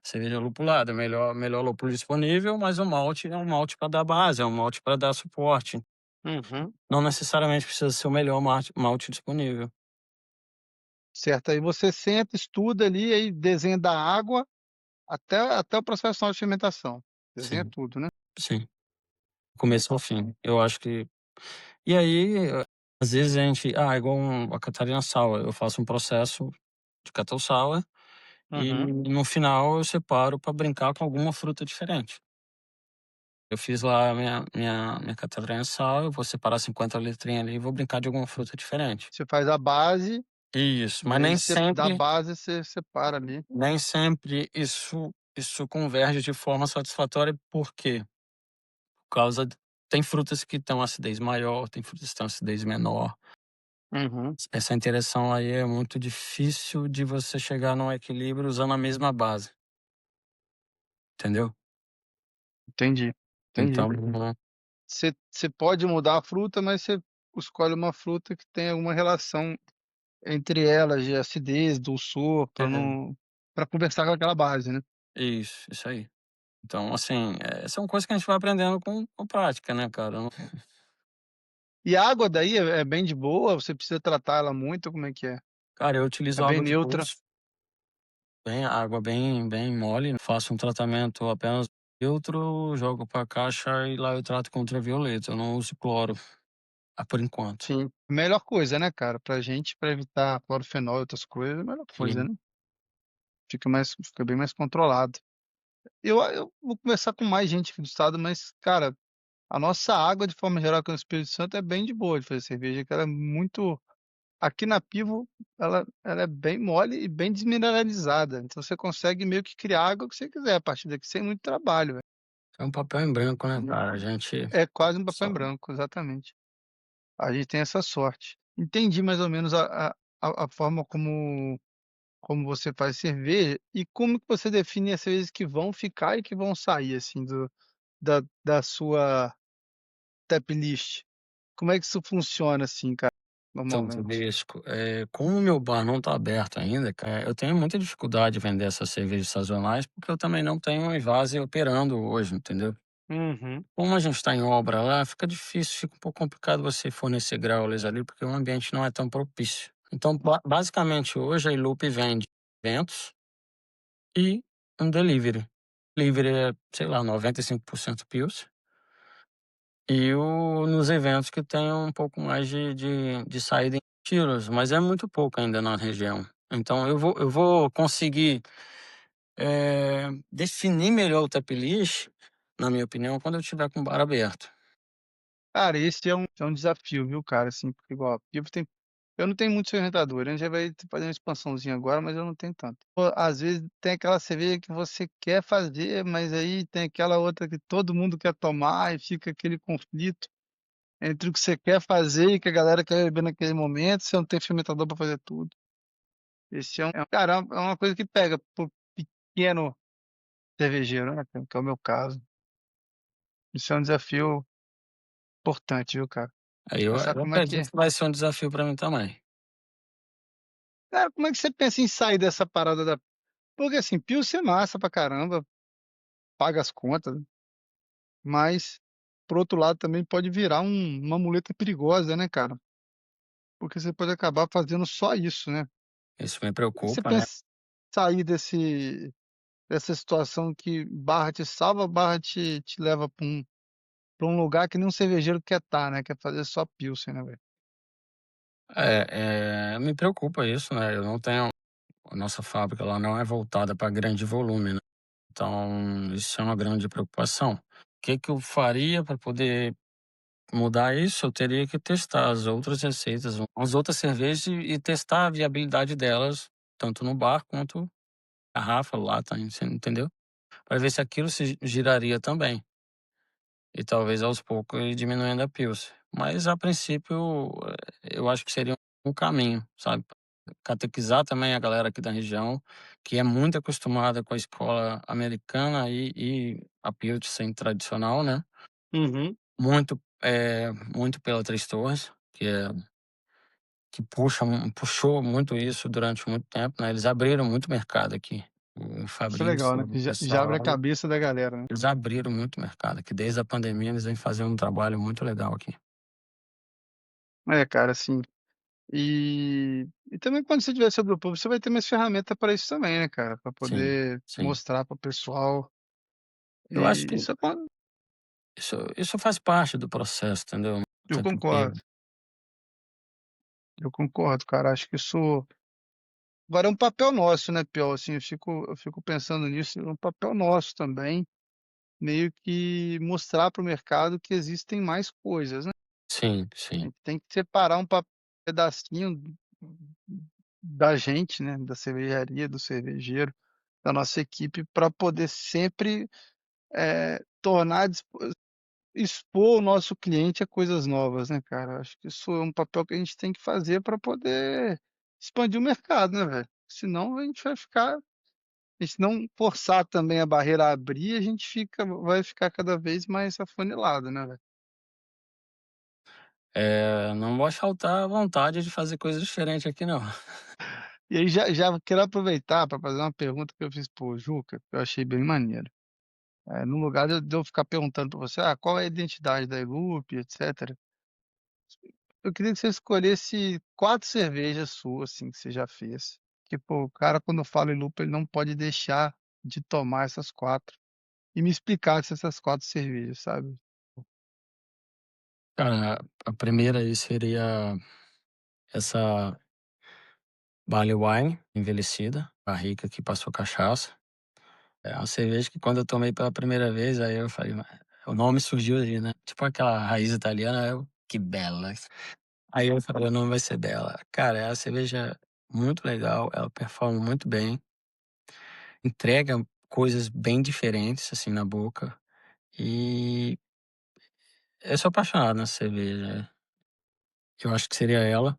Cerveja lupulada, melhor lúpulo disponível, mas o malte é um malte para dar base, é um malte para dar suporte. Uhum. Não necessariamente precisa ser o melhor malte disponível. Certo, aí você senta, estuda ali, aí desenha da água até o processo final de fermentação. Desenha Sim, tudo, né. sim. Começo ao fim. Eu acho que e aí, às vezes a gente igual a Catarina Sour, eu faço um processo de Cattle Sour e Uhum. no final eu separo para brincar com alguma fruta diferente. Eu fiz lá a minha Catarina Sour, eu vou separar 50 letrinhas ali e vou brincar de alguma fruta diferente. Você faz a base, Isso, e mas aí você da base você separa ali. nem sempre isso converge de forma satisfatória, por quê? Por causa d tem frutas que têm acidez maior, tem frutas que têm acidez menor. Uhum. Essa interação aí é muito difícil de você chegar num equilíbrio usando a mesma base, entendeu? Entendi, entendi. Então, Você pode mudar a fruta, mas você escolhe uma fruta que tem alguma relação entre elas, de acidez, dulçor, é, para conversar com aquela base, né. isso aí. Então, assim, são coisas que a gente vai aprendendo com prática, né, cara. Eu não E a água daí é bem de boa, você precisa tratar ela muito, como é que é? Cara, eu É utilizo bem água de neutra? poço, água bem mole, faço um tratamento apenas filtro, jogo pra caixa e lá eu trato com ultravioleta, eu não uso cloro, por enquanto. Sim. Melhor coisa, né, cara, pra gente, pra evitar clorofenol e outras coisas, é a melhor coisa, Sim, né. Fica bem mais controlado. Eu vou conversar com mais gente aqui do estado, mas, cara, a nossa água, de forma geral, aqui no Espírito Santo, é bem de boa de fazer cerveja, que ela é muito aqui na Pivo, ela é bem mole e bem desmineralizada, então você consegue meio que criar a água que você quiser a partir daqui, sem muito trabalho, velho. é um papel em branco, né, cara, a gente É quase um papel só em branco, exatamente. A gente tem essa sorte. Entendi mais ou menos a forma como você faz cerveja e como que você define as cervejas que vão ficar e que vão sair, assim, da sua tap list. Como é que isso funciona, assim, cara, Então, normalmente? Tedesco, como o meu bar não tá aberto ainda, cara, eu tenho muita dificuldade de vender essas cervejas sazonais, porque eu também não tenho um invase operando hoje, entendeu? Uhum. Como a gente está em obra lá, fica difícil, fica um pouco complicado você fornecer growlers ali, porque o ambiente não é tão propício. Então, basicamente, hoje a Ilup vende eventos e um delivery. Delivery é, sei lá, 95% Pils. E nos eventos que tem um pouco mais de saída em estilos, mas é muito pouco ainda na região. Então eu vou conseguir, definir melhor o tap list, na minha opinião, quando eu tiver com o bar aberto. Cara, esse é um desafio, viu, cara, assim, porque igual a Pivo tem eu não tenho muitos fermentadores, a gente já vai fazer uma expansãozinha agora, mas eu não tenho tanto. Pô, às vezes tem aquela cerveja que você quer fazer, mas aí tem aquela outra que todo mundo quer tomar e fica aquele conflito entre o que você quer fazer e que a galera quer beber naquele momento, você não tem fermentador para fazer tudo. Esse cara, é uma coisa que pega para pequeno cervejeiro, né, cara, que é o meu caso. Isso é um desafio importante, viu, cara. Aí Pensar eu como é acredito que que vai ser um desafio para mim também. cara, como é que você pensa em sair dessa parada da porque assim, Pilsen é massa pra caramba, paga as contas, mas por outro lado também pode virar uma muleta perigosa, né, cara, porque você pode acabar fazendo só isso, né. Isso me Como é que você preocupa, né. pensa em sair dessa situação que barra te salva, barra te leva pra um lugar que nem um cervejeiro quer estar, né, quer fazer só Pilsen, né, velho. Me preocupa isso, né, eu não tenho a nossa fábrica lá não é voltada para grande volume, né, então isso é uma grande preocupação. O que que eu faria para poder mudar isso, eu teria que testar as outras receitas, as outras cervejas e testar a viabilidade delas, tanto no bar quanto garrafa, lata, você entendeu? Para ver se aquilo se giraria também. E talvez aos poucos ir diminuindo a Pilsen. Mas a princípio, eu acho que seria um caminho, sabe? Catequizar também a galera aqui da região, que é muito acostumada com a escola americana e a Pilsen tradicional, né? Uhum. Muito pela Três Torres, que puxou muito isso durante muito tempo, né? Eles abriram muito mercado aqui. O Isso é legal, Fabrício, né? o Que já abre a pessoal, cabeça da galera, né? eles abriram muito mercado, que desde a pandemia eles vêm fazendo um trabalho muito legal aqui. É, cara, assim. E também quando você tiver seu grupo, você vai ter mais ferramenta para isso também, né, cara? Para Sim, poder sim. mostrar para o pessoal. Eu acho E que isso faz parte do processo, entendeu? eu Você tem que concordo, eu concordo, cara. Acho que isso agora é um papel nosso, né, Piau? Assim, eu fico pensando nisso, é um papel nosso também, meio que mostrar para o mercado que existem mais coisas, né? sim, A sim. gente tem que separar pedacinho da gente, né, da cervejaria, do cervejeiro, da nossa equipe, para poder sempre, tornar expor o nosso cliente a coisas novas, né, cara. Acho que isso é um papel que a gente tem que fazer para poder expandir o mercado, né, velho. Senão a gente vai ficar a gente não forçar também a barreira a abrir, a gente vai ficar cada vez mais afunilado, né, velho. Não vai faltar vontade de fazer coisas diferentes aqui não. E aí já quero aproveitar para fazer uma pergunta que eu fiz para o Juca, que eu achei bem maneiro. No lugar de eu ficar perguntando para você: "Ah, qual é a identidade da Ilup, etcétera", eu queria que você escolhesse 4 cervejas suas, assim, que você já fez, que, pô, o cara quando fala Ilup ele não pode deixar de tomar essas 4 e me explicasse essas 4 cervejas, sabe. Cara, a primeira aí seria essa Barley Wine envelhecida, barrica que passou cachaça. É uma cerveja que quando eu tomei pela primeira vez, aí eu falei: o nome surgiu ali, né, tipo aquela raiz italiana, eu: "Que bela". Aí eu falei: "O nome vai ser dela". Cara, é uma cerveja muito legal, ela performa muito bem, entrega coisas bem diferentes, assim, na boca, e eu sou apaixonado nessa cerveja. Eu acho que seria ela.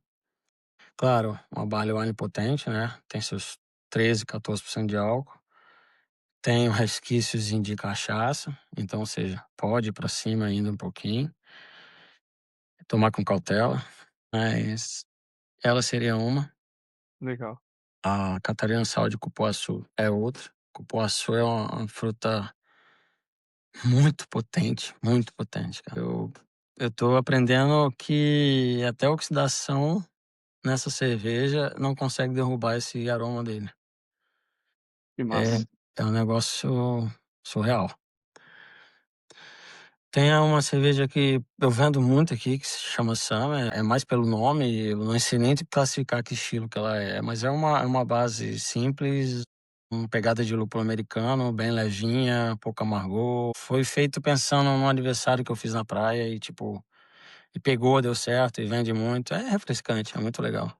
Claro, uma barley wine potente, né, tem seus 13, 14% de álcool, tem um resquíciozinho de cachaça, então, ou seja, pode ir pra cima ainda um pouquinho, tomar com cautela, mas ela seria uma. Legal. A Catarina Sal de Cupuaçu é outra. Cupuaçu é uma fruta muito potente, cara. Eu tô aprendendo que até a oxidação nessa cerveja não consegue derrubar esse aroma dele. Que É massa. é um negócio surreal. Tem uma cerveja que eu vendo muito aqui que se chama Summer, é mais pelo nome, eu não sei nem classificar que estilo que ela é, mas é uma base simples, com pegada de lúpulo americano, bem levinha, pouco amargor. Foi feito pensando num aniversário que eu fiz na praia e, tipo, e pegou, deu certo e vende muito. É refrescante, é muito legal.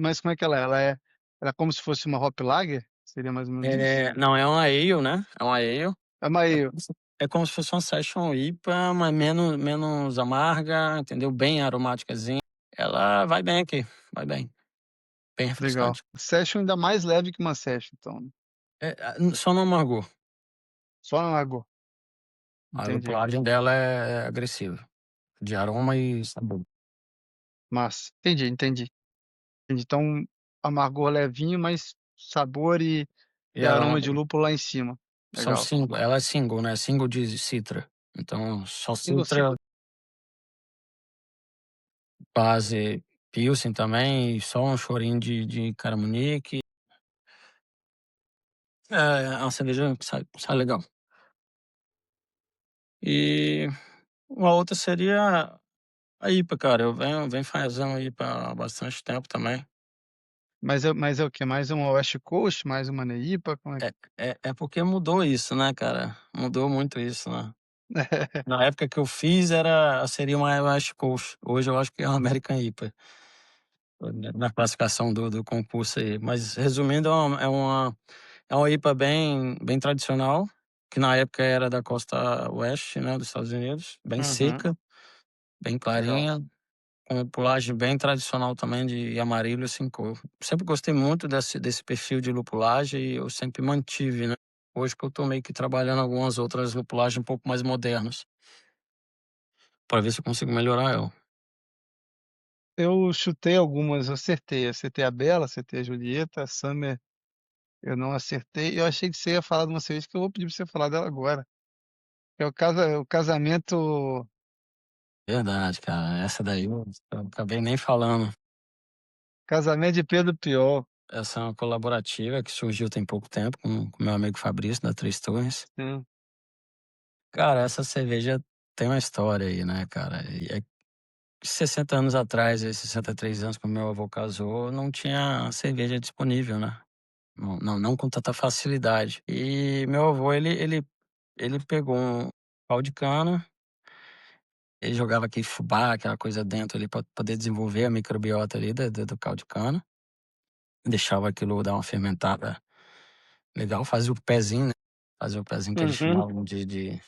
Mas como é que ela é? Ela é como se fosse uma hop lager? Seria mais ou menos isso? Não, é uma ale, né, é uma ale. É uma ale, É como se fosse uma Session IPA, mas menos amarga, entendeu? Bem aromáticazinha. Ela vai bem aqui, vai bem, bem legal. refrescante. Session ainda mais leve que uma session então, né? Só no amargor. Só na água. A Entendi. lupulagem dela é agressiva, de aroma e sabor. Massa. Entendi. Então, amargor levinho, mas sabor E e aroma de aroma lúpulo lá em cima. são Legal. single, ela é single, né, single de citra. Então só Single citra, single base pilsen também, e só um chorinho de caramunique. É uma cerveja que sai legal. E uma outra seria a IPA, cara, eu venho fazendo IPA há bastante tempo também. mas é o quê? Mais uma West Coast, mais uma Neipa, como é que É porque mudou isso, né, cara, mudou muito isso, né. Na época que eu fiz seria uma West Coast, hoje eu acho que é uma American IPA, na classificação do concurso aí. Mas resumindo, é uma IPA bem tradicional, que na época era da costa oeste, né, dos Estados Unidos, bem Uhum, seca, bem legal. clarinha, com lupulagem bem tradicional também de Amarillo e Simcoe. Sempre gostei muito desse perfil de lupulagem e eu sempre mantive, né. Hoje que eu tô meio que trabalhando algumas outras lupulagens um pouco mais modernas, para ver se eu consigo melhorar ela. Eu chutei algumas, eu acertei a Bela, acertei a Julieta, a Summer eu não acertei. Eu achei que você ia falar de uma cerveja que eu vou pedir pra você falar dela agora, que é o casamento Verdade, cara, essa daí eu acabei nem falando. casamento de Pedro Piol. Essa é uma colaborativa que surgiu tem pouco tempo com meu amigo Fabrício, da Três Torres. Sim. Cara, essa cerveja tem uma história aí, né, cara? 60 anos atrás, 63 anos, quando meu avô casou, não tinha cerveja disponível, né? Não com tanta facilidade. E meu avô, ele pegou um pau de cana, ele jogava aquele fubá, aquela coisa dentro ali, para poder desenvolver a microbiota ali do caldo de cana. Deixava aquilo dar uma fermentada legal, fazia o pezinho, né? Fazia o pezinho que eles Uhum. chamavam de.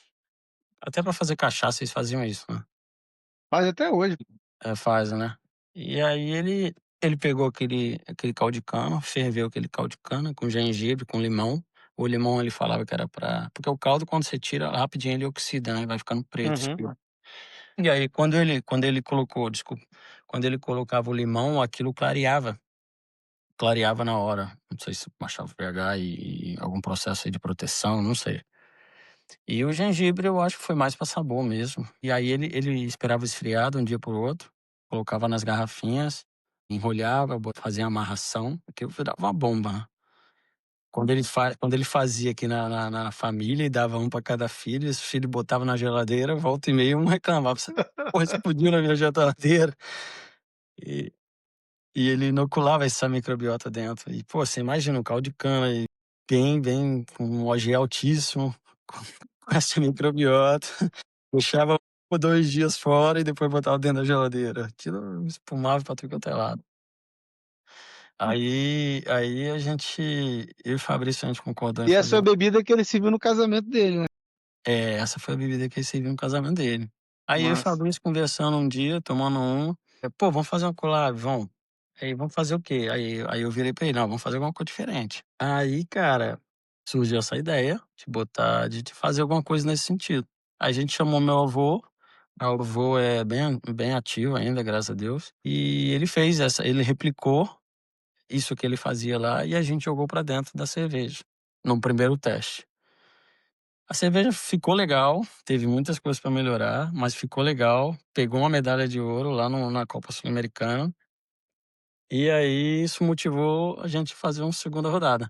Até para fazer cachaça eles faziam isso, né? Faz até hoje. É, fazem, né? E aí ele pegou aquele caldo de cana, ferveu aquele caldo de cana com gengibre, com limão. O limão ele falava que era pra. Porque o caldo, quando você tira, rapidinho ele oxida, né? Vai ficando preto, Uhum. escuro. E aí, quando ele colocou, desculpa, quando ele colocava o limão, aquilo clareava na hora. Não sei se baixava o pH e algum processo aí de proteção, não sei. E o gengibre eu acho que foi mais para sabor mesmo. E aí ele esperava esfriar de um dia para o outro, colocava nas garrafinhas, enrolhava, fazia amarração, aquilo virava uma bomba, né. Quando ele fazia aqui na família e dava um para cada filho, esse filho botava na geladeira, volta e meia um reclamava: "Você porra, explodiu na minha geladeira". E e ele inoculava essa microbiota dentro. E, pô, você imagina um caldo de cana e bem com um OG altíssimo, com essa microbiota. Deixava 1 ou 2 dias fora e depois botava dentro da geladeira. Aquilo espumava pra tudo quanto é lado. Aí eu e o Fabrício, a gente concordou em E essa fazer foi a bebida que ele serviu no casamento dele, né. essa foi a bebida que ele serviu no casamento dele. Aí eu e o Massa. Fabrício conversando um dia, tomando uma, "Pô, vamos fazer uma collab, vamos". Aí: "Vamos fazer o quê?". Aí eu virei pra ele: "Não, vamos fazer alguma coisa diferente". Aí, cara, surgiu essa ideia de fazer alguma coisa nesse sentido. Aí a gente chamou meu avô é bem ativo ainda, graças a Deus, e ele replicou isso que ele fazia lá e a gente jogou pra dentro da cerveja, num primeiro teste. A cerveja ficou legal, teve muitas coisas para melhorar, mas ficou legal. Pegou uma medalha de ouro lá na Copa Sul-Americana. E aí isso motivou a gente fazer uma segunda rodada.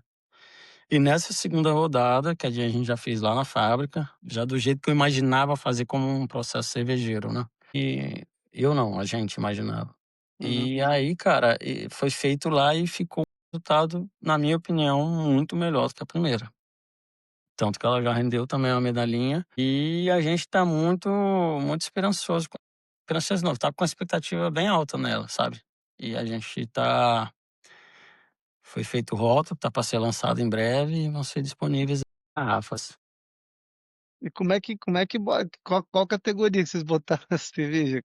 E nessa segunda rodada, que a gente já fez lá na fábrica, já do jeito que eu imaginava fazer como um processo cervejeiro, né. E eu não, a gente imaginava. Uhum. E aí, cara, foi feito lá e ficou um resultado, na minha opinião, muito melhor do que a primeira. Tanto que ela já rendeu também uma medalhinha, e a gente tá muito esperançoso não, tá com a expectativa bem alta nela, sabe. E a gente foi feito o rótulo, tá para ser lançado em breve e vão ser disponíveis garrafas. E como é que qual categoria que vocês botaram na cerveja?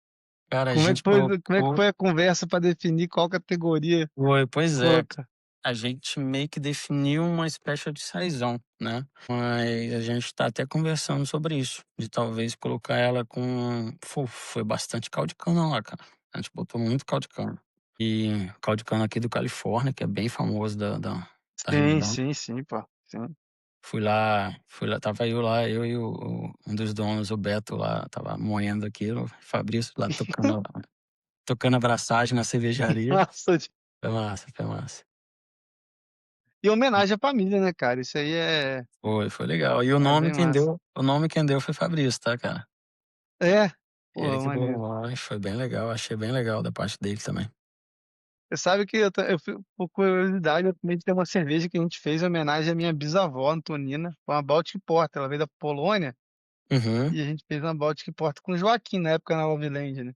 Cara, a Como é que gente foi como é que colocou foi a conversa pra definir qual categoria pois é, colocar? a gente meio que definiu uma espécie de saison, né, mas a gente tá até conversando sobre isso, de talvez colocar ela com foi bastante caldo de cana lá, cara. A gente botou muito caldo de cana. E caldo de cana aqui do Califórnia, que é bem famoso da Sim, região. sim, sim, pô, sim. Fui lá, tava eu lá, eu e um dos donos, o Beto lá, tava moendo aquilo, o Fabrício lá tocando abraçagem na cervejaria. Nossa, Foi massa, foi massa. e homenagem à família, né, cara, isso aí Foi legal. E o é nome bem quem massa. deu o nome quem deu foi Fabrício, tá, cara. É? Ele Pô, que deu o maneiro. nome, foi bem legal, achei bem legal da parte dele também. Você sabe que eu fui por curiosidade, eu também tem uma cerveja que a gente fez em homenagem à minha bisavó Antonina, foi uma Baltic Porter, ela veio da Polônia, Uhum. e a gente fez uma Baltic Porter com o Joaquim, na época na Loveland, né.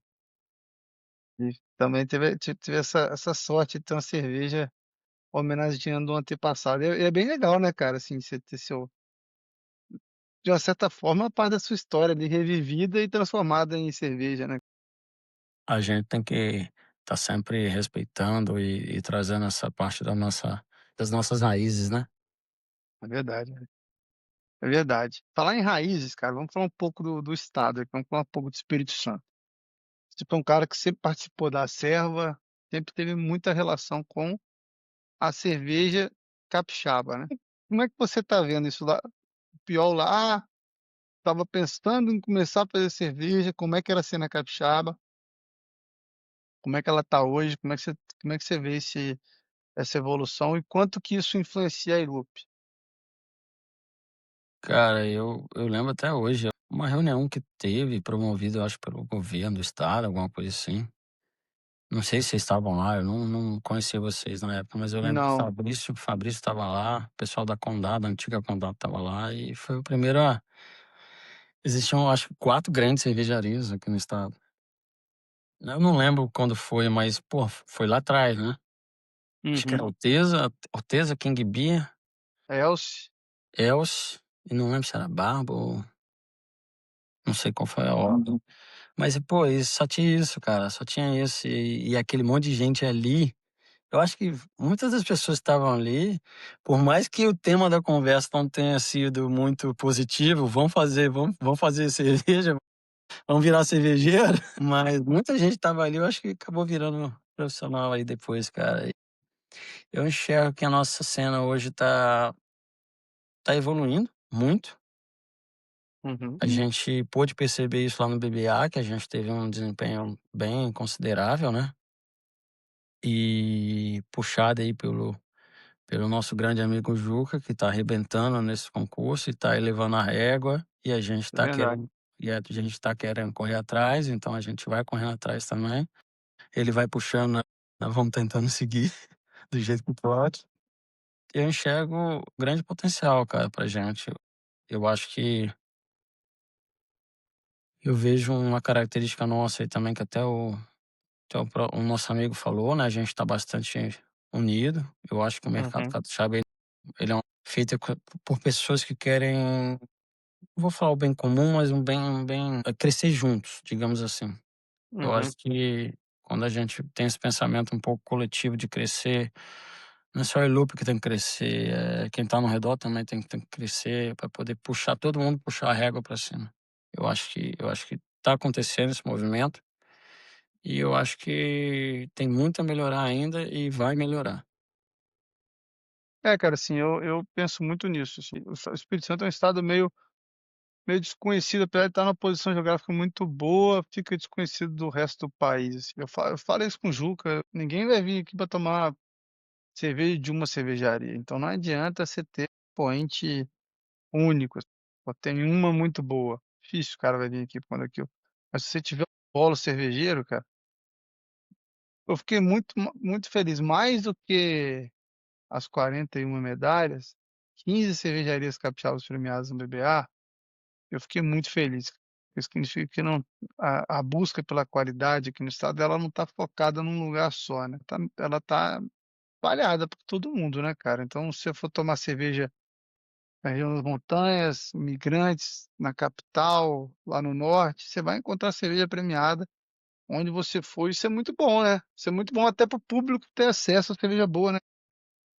E também teve essa sorte de ter uma cerveja homenageando o antepassado. E é bem legal, né, cara, assim, você ter seu de uma certa forma, uma parte da sua história ali revivida e transformada em cerveja, né. A gente tem que estar sempre respeitando e trazendo essa parte das nossas raízes, né. É verdade, né. É verdade. Falar em raízes, cara, vamos falar um pouco do estado aqui, vamos falar um pouco do Espírito Santo. Tipo, é um cara que sempre participou da serva, sempre teve muita relação com a cerveja capixaba, né. Como é que você tá vendo isso lá? O Piol lá estava pensando em começar a fazer cerveja, como é que era a cena capixaba, como é que ela tá hoje, como é que você vê essa evolução e quanto que isso influencia a Ilup? Cara, eu lembro até hoje, uma reunião que teve promovida, eu acho, pelo governo do estado, alguma coisa assim. Não sei se vocês estavam lá, eu não conhecia vocês na época, mas eu lembro que o Não. Fabrício estava lá, o pessoal da Condado, a antiga Condado estava lá e foi o primeiro a existiam acho que 4 grandes cervejarias aqui no estado. Eu não lembro quando foi, mas, pô, foi lá atrás, né. Acho que era Uhum. Orteza, King Beer, Elce. Els, e não lembro se era Barba ou não sei qual foi a ordem. Mas, pô, só tinha isso, cara, só tinha isso e aquele monte de gente ali. Eu acho que muitas das pessoas que estavam ali, por mais que o tema da conversa não tenha sido muito positivo, vamos fazer cerveja, vamos virar cervejeiro, mas muita gente estava ali, eu acho que acabou virando profissional aí depois, cara. Eu enxergo que a nossa cena hoje tá evoluindo muito. Uhum. A gente pôde perceber isso lá no BBA, que a gente teve um desempenho bem considerável, né. E puxado aí pelo nosso grande amigo Juca, que está arrebentando nesse concurso e está elevando a régua, e a gente É está verdade. querendo correr atrás, então a gente vai correndo atrás também. Ele vai puxando, nós vamos tentando seguir do jeito que pode. Eu enxergo grande potencial, cara, pra gente. Eu acho que eu vejo uma característica nossa aí também que o nosso amigo falou, né, a gente está bastante unido. Eu acho que o mercado Uhum. capixaba ele é feito por pessoas que querem, não vou falar o bem comum, mas crescer juntos, digamos assim. Eu Uhum. acho que quando a gente tem esse pensamento um pouco coletivo de crescer, não é só o Elup que tem que crescer, quem está no redor também tem que crescer para poder puxar todo mundo puxar a régua para cima. Eu acho que está acontecendo esse movimento e eu acho que tem muito a melhorar ainda e vai melhorar. É, cara, assim, eu penso muito nisso, assim, o Espírito Santo é um estado meio desconhecido, apesar de estar numa posição geográfica muito boa, fica desconhecido do resto do país, assim. Eu falo isso com o Juca, ninguém vai vir aqui para tomar cerveja de uma cervejaria, então não adianta você ter um expoente único, assim. Pô, tem uma muito boa, difícil o cara vai vir aqui por conta daquilo. Mas se você tiver um polo cervejeiro, cara, eu fiquei muito feliz, mais do que as 41 medalhas, 15 cervejarias capixabas premiadas no BBA, eu fiquei muito feliz. Isso significa que não a busca pela qualidade aqui no estado, ela não está focada num lugar só, né, ela está espalhada por todo mundo, né, cara. Então, se você for tomar cerveja na região das montanhas, Imigrantes, na capital, lá no norte, você vai encontrar cerveja premiada onde você for. Isso é muito bom, né. Isso é muito bom até para o público ter acesso a cerveja boa, né.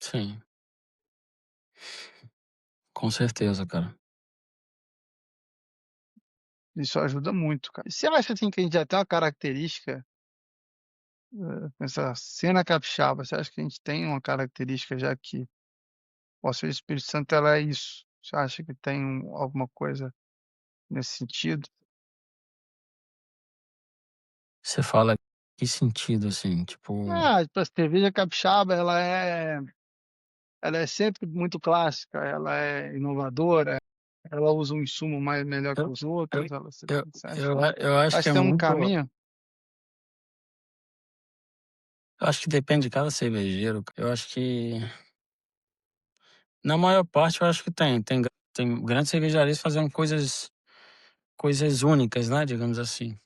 Sim, com certeza, cara. Isso ajuda muito, cara. E você acha, assim, que a gente já tem uma característica, nessa cena capixaba, você acha que a gente tem uma característica já que o Cerveja Espírito Santo ela é isso? Você acha que tem alguma coisa nesse sentido? Você fala que sentido, assim? Tipo, Ah, tipo, a cerveja capixaba ela é sempre muito clássica, ela é inovadora, ela usa um insumo melhor que eu os eu outros, ela eu você eu acho que acha que tem um caminho? eu acho que depende de cada cervejeiro. Eu acho que, na maior parte, eu acho que tem grandes cervejarias fazendo coisas coisas únicas, né, digamos assim.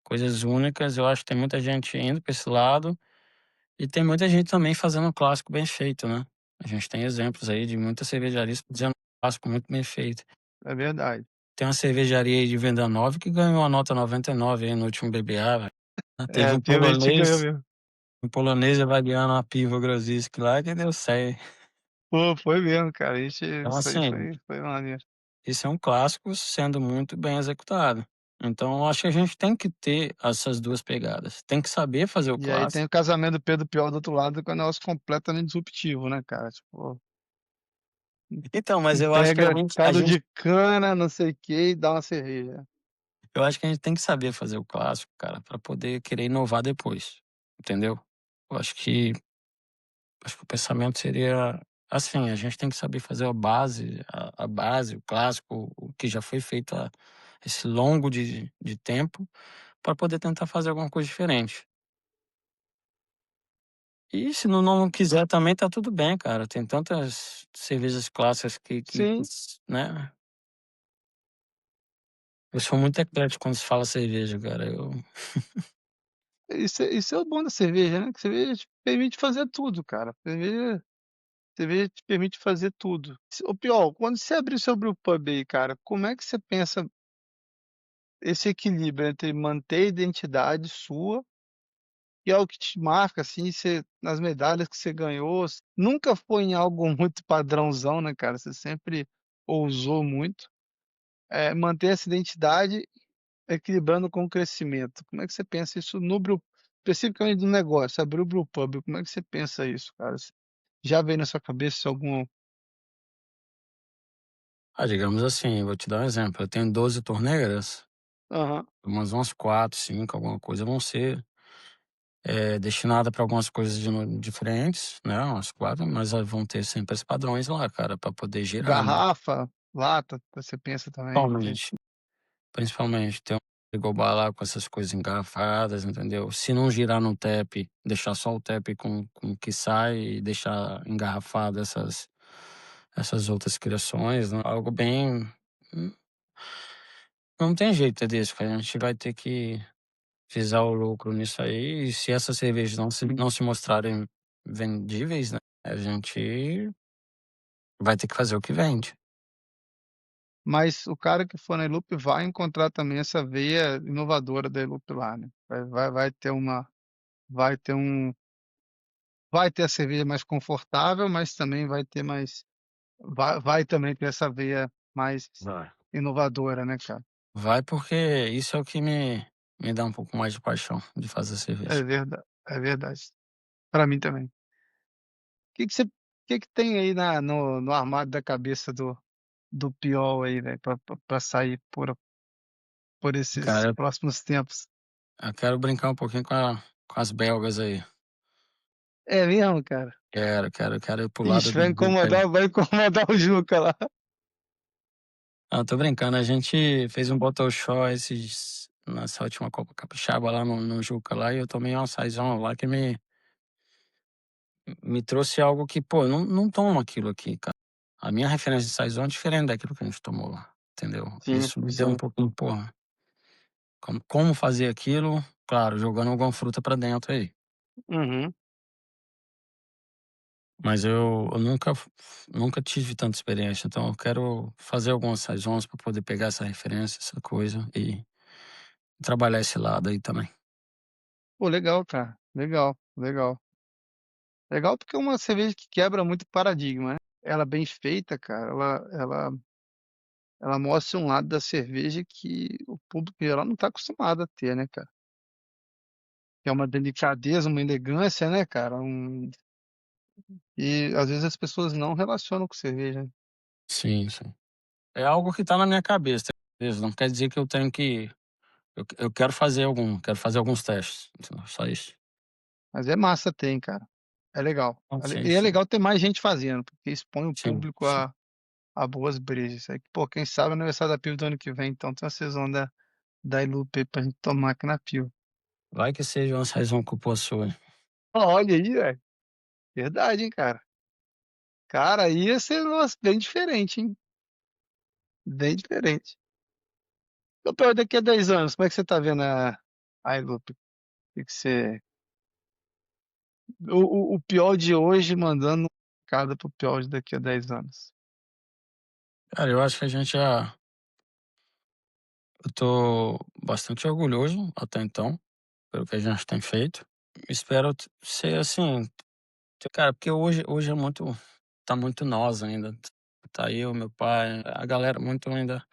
Coisas únicas, eu acho que tem muita gente indo para esse lado e tem muita gente também fazendo um clássico bem feito, né. A gente tem exemplos aí de muitas cervejarias fazendo um clássico muito bem feito. É verdade. Tem uma cervejaria aí de Venda Nova que ganhou a nota 99 aí no último BBA, velho. Teve É, realmente ganhou mesmo. um polonês avaliando uma Piwo Grodzisk lá que deu 100. Pô, foi mesmo, cara. Então Isso aí assim, foi maneiro. esse é um clássico sendo muito bem executado. Então eu acho que a gente tem que ter essas 2 pegadas. Tem que saber fazer o E aí tem clássico. o casamento do Pedro Pior do outro lado, que é um negócio completamente disruptivo, né, cara? Tipo, Então, mas eu acho que entrega a caldo gente de cana, não sei o quê, e dá uma cerveja. eu acho que a gente tem que saber fazer o clássico, cara, pra poder querer inovar depois, entendeu? Eu acho que o pensamento seria assim, a gente tem que saber fazer a base, o clássico, o que já foi feito há esse longo de tempo, para poder tentar fazer alguma coisa diferente. E se não quiser também tá tudo bem, cara, tem tantas cervejas clássicas Sim, né. Eu sou muito eclético quando se fala cerveja, cara, isso é o bom da cerveja, né, que cerveja te permite fazer tudo, cara. Cerveja te permite fazer tudo. Ô Pior, quando você abrir seu brewpub aí, cara, como é que você pensa esse equilíbrio entre manter a identidade sua, que é o que te marca, assim, você nas medalhas que você ganhou, nunca foi em algo muito padrãozão, né, cara, você sempre ousou muito, manter essa identidade equilibrando com o crescimento. Como é que você pensa isso no brew especificamente no negócio, abrir o brewpub, como é que você pensa isso, cara? Já veio na sua cabeça algum digamos assim, vou te dar um exemplo, eu tenho 12 torneiras, aham, umas 4, 5, alguma coisa vão ser, destinada para algumas coisas diferentes, né, umas 4, mas vão ter sempre esses padrões lá, cara, para poder girar, né. garrafa, lata, você pensa também ter Principalmente, principalmente ter um frigobar lá com essas coisas engarrafadas, entendeu. Se não girar no tap, deixar só o tap com o que sai e deixar engarrafado essas outras criações, né, algo bem hum, não tem jeito, Tedesco, a gente vai ter que visar o lucro nisso aí, e se essas cervejas não se mostrarem vendíveis, né, a gente vai ter que fazer o que vende. mas o cara que for na Elup vai encontrar também essa veia inovadora da Elup lá, né. Vai ter uma vai ter um vai ter a cerveja mais confortável, mas também vai ter mais vai também ter essa veia mais Vai. inovadora, né, cara. Vai porque isso é o que me dá um pouco mais de paixão de fazer cerveja. É verdade. Pra mim também. Que tem aí na no armário da cabeça do Piol aí, velho, pra sair por esses Cara, próximos tempos? eu quero brincar um pouquinho com as belgas aí. É mesmo, cara? Quero ir para o lado Ixi, do Juca aí. vai incomodar o Juca lá. Não, tô brincando, a gente fez um bottle show nessa última Copa Capixaba lá no Juca lá, e eu tomei um açaizão lá que me trouxe algo que, pô, eu não tomo aquilo aqui, cara. A minha referência de saison é diferente daquilo que a gente tomou lá, entendeu? Sim, Isso me deu um sim. pouquinho, porra, como fazer aquilo? Claro, jogando alguma fruta pra dentro aí. Uhum. Mas eu nunca tive tanta experiência, então eu quero fazer algumas saisons pra poder pegar essa referência, essa coisa e trabalhar esse lado aí também. Pô, legal, cara. Legal, legal. Legal porque é uma cerveja que quebra muito paradigma, né. Ela bem feita, cara, ela mostra um lado da cerveja que o público em geral não tá acostumado a ter, né, cara. Que é uma delicadeza, uma elegância, né, cara, e às vezes as pessoas não relacionam com cerveja, né. Sim, sim. É algo que tá na minha cabeça, beleza, não quer dizer que eu tenho que eu quero fazer alguns testes, entendeu, só isso. Mas é massa ter, hein, cara. É legal. Ah, sim, E é sim. legal ter mais gente fazendo, porque expõe o Sim, público sim. a boas brejas. Aí, pô, quem sabe no aniversário da Piva do ano que vem, então tem uma saison da Ilupe aí pra gente tomar aqui na Piva. Vai que seja uma saison cupuaçu, hein. Olha aí, velho. Verdade, hein, cara. Cara, aí ia ser, nossa, bem diferente, hein. Bem diferente. Então, pior, daqui a 10 anos, como é que você tá vendo a Ilup? O que que você. O pior de hoje mandando um recado pro pior de daqui a 10 anos. Cara, eu acho que eu tô bastante orgulhoso até então, pelo que a gente tem feito. Espero ser assim, cara, porque hoje é muito, tá muito nós ainda. Tá eu, meu pai, a galera muito ainda.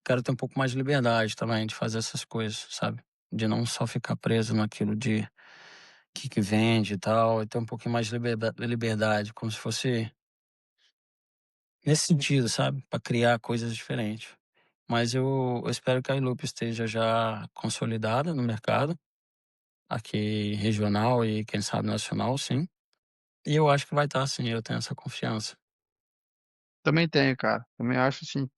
Quero ter um pouco mais de liberdade também de fazer essas coisas, sabe? De não só ficar preso naquilo de que vende e tal, e ter um pouquinho mais de liberdade, como se fosse nesse sentido, sabe? Para criar coisas diferentes. Mas eu espero que a Ilup esteja já consolidada no mercado, aqui regional e quem sabe nacional, sim. E eu acho que vai estar, sim, eu tenho essa confiança. Também tenho, cara. Também acho assim.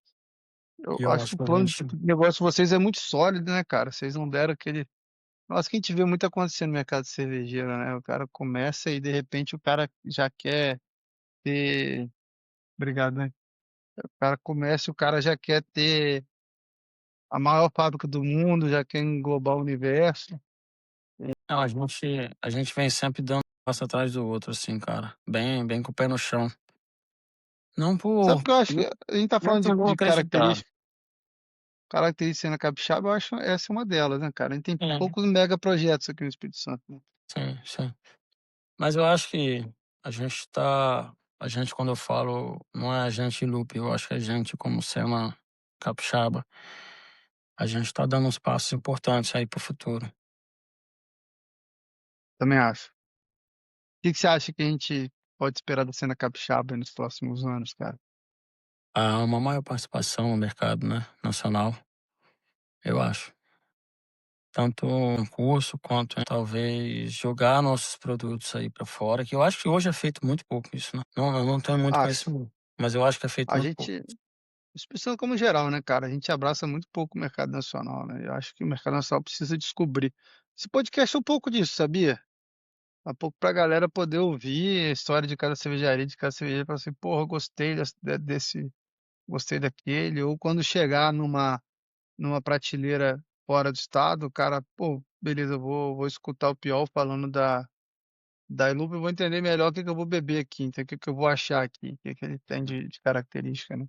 Eu E eu acho que acho o que a plano gente. de negócio de vocês é muito sólido, né, cara? Vocês não deram aquele. Nossa, que a gente vê muito acontecendo no mercado cervejeiro, né? O cara começa e de repente o cara já quer ter. Obrigado, né? O cara começa e o cara já quer ter a maior fábrica do mundo, já quer englobar o universo. Não, a gente vem sempre dando um passo atrás do outro, assim, cara. Bem com o pé no chão. Não Sabe por. o que eu acho que a gente tá Não falando por não de acreditar. característica na capixaba, eu acho essa é uma delas, né, cara? A gente tem É, poucos mega projetos aqui no Espírito Santo, né? sim, sim. Mas eu acho que a gente tá. A gente, quando eu falo, não é a gente loop, eu acho que a gente, como cena capixaba, a gente tá dando uns passos importantes aí pro futuro. Também acho. Que você acha que a gente pode esperar da cena capixaba nos próximos anos, cara? Há uma maior participação no mercado, né, nacional, eu acho. Tanto um curso quanto talvez jogar nossos produtos aí pra fora, que eu acho que hoje é feito muito pouco isso, né? Não, eu não tenho muito Acho. conhecimento, mas eu acho que é feito A muito pouco. gente, Espírito Santo como geral, né, cara? A gente abraça muito pouco o mercado nacional, né? Eu acho que o mercado nacional precisa descobrir. Esse podcast é um pouco disso, sabia? Um pouco pra galera poder ouvir a história de cada cervejaria, de cada cervejaria, para assim, porra, gostei desse, gostei daquele. Ou quando chegar numa prateleira fora do estado, o cara, pô, beleza, vou escutar o Piol falando da Ilup, eu vou entender melhor o que que eu vou beber aqui, então, o que que eu vou achar aqui, o que que ele tem de característica, né?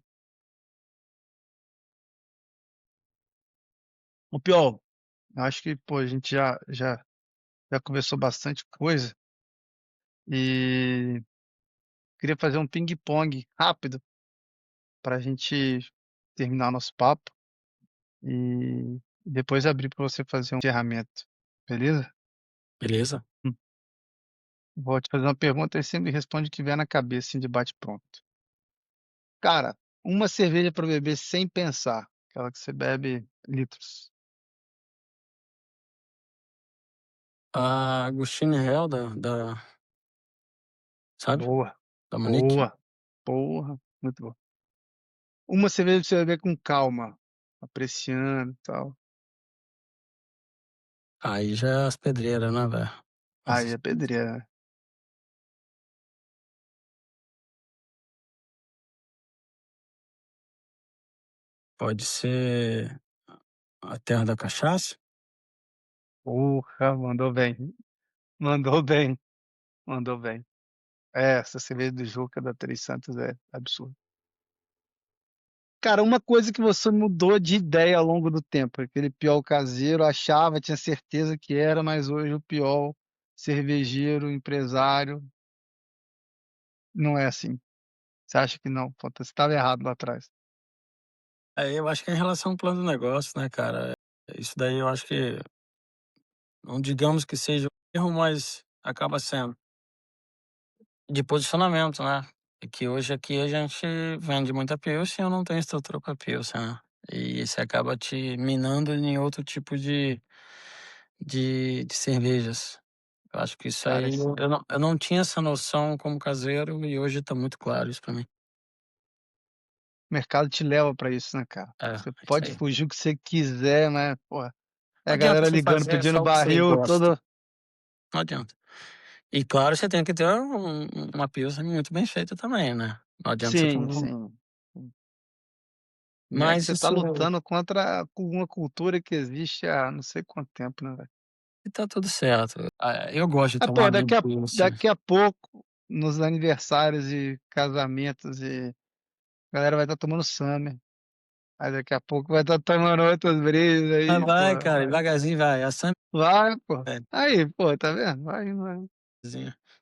O Piol, eu acho que, pô, a gente já conversou bastante coisa e queria fazer um ping-pong rápido para a gente terminar nosso papo e depois abrir para você fazer um encerramento, beleza? Beleza? Hum. Vou te fazer uma pergunta e você me responde o que vier na cabeça, assim, de bate-pronto. Cara, uma cerveja para beber sem pensar, aquela que você bebe litros. A Agostinho Hell sabe? Boa, Da Monique. boa, porra, muito boa. Uma cerveja pra você beber com calma, apreciando e tal. Aí já é as pedreiras, né, velho? Aí Mas é pedreira, né? pode ser a terra da cachaça. Porra, mandou bem. Mandou bem, mandou bem. É, essa cerveja do Juca da Três Santos é absurdo. Cara, uma coisa que você mudou de ideia ao longo do tempo, aquele piol caseiro, achava, tinha certeza que era, mas hoje o piol cervejeiro, empresário, não é assim. Você acha que não? Puta, você estava errado lá atrás. Aí eu acho que é em relação ao plano do negócio, né, cara? Isso daí eu acho que, não digamos que seja um erro, mas acaba sendo. De posicionamento, né? É que hoje aqui a gente vende muita Pilsen e eu não tenho estrutura para Pilsen, né? E isso acaba te minando em outro tipo de cervejas. Eu acho que isso Cara, aí, esse eu não tinha essa noção como caseiro e hoje tá muito claro isso pra mim. mercado te leva pra isso, né, cara? É, Você isso pode aí. fugir o que você quiser, mas, pô, é Não a adianta galera você ligando, fazer pedindo só o que você barril, gosta. todo. Não adianta. E claro, você tem que ter uma Pilsen muito bem feita também, né? Não adianta você Sim, fazer sim. Não é que Mas você tá isso lutando contra uma cultura que existe há não sei quanto tempo, né, velho. tá tudo certo. Eu gosto de Mas, pô, tomar Red Bull, assim. daqui a pouco, nos aniversários e casamentos e a galera vai estar tomando Summer, aí daqui a pouco vai estar tomando outras brejas Ah, aí, pô, vai, cara, vai devagarzinho vai. A vai, pô. é, Aí, pô, tá vendo? Vai indo, vai indo.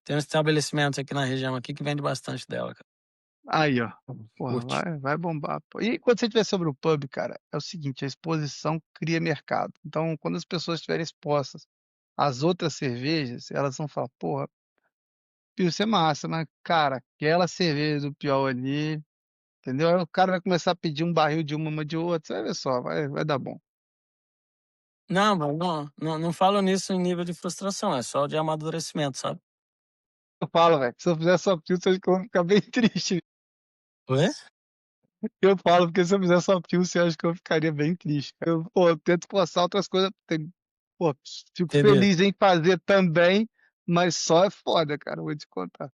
tem uns estabelecimentos aqui na região aqui que vende bastante dela, cara. Aí, ó. Porra, Curte. vai bombar, pô. E quando você estiver sobre o pub, cara, é o seguinte, a exposição cria mercado. Então, quando as pessoas estiverem expostas às outras cervejas, elas vão falar, porra, Pilsen é massa, mas, cara, aquela cerveja do Piau ali, entendeu? Aí o cara vai começar a pedir um barril de uma de outra, você vai ver só, vai dar bom. Não, mas não falo nisso em nível de frustração, é só de amadurecimento, sabe? Eu falo, velho, se eu fizer só Pilsen, acho que eu vou ficar bem triste. Oi? Eu falo, porque se eu fizer só Pilsen, eu acho que eu ficaria bem triste. Eu tento forçar outras coisas, pô, fico Entendeu? feliz em fazer também, mas só é foda, cara, eu vou te contar.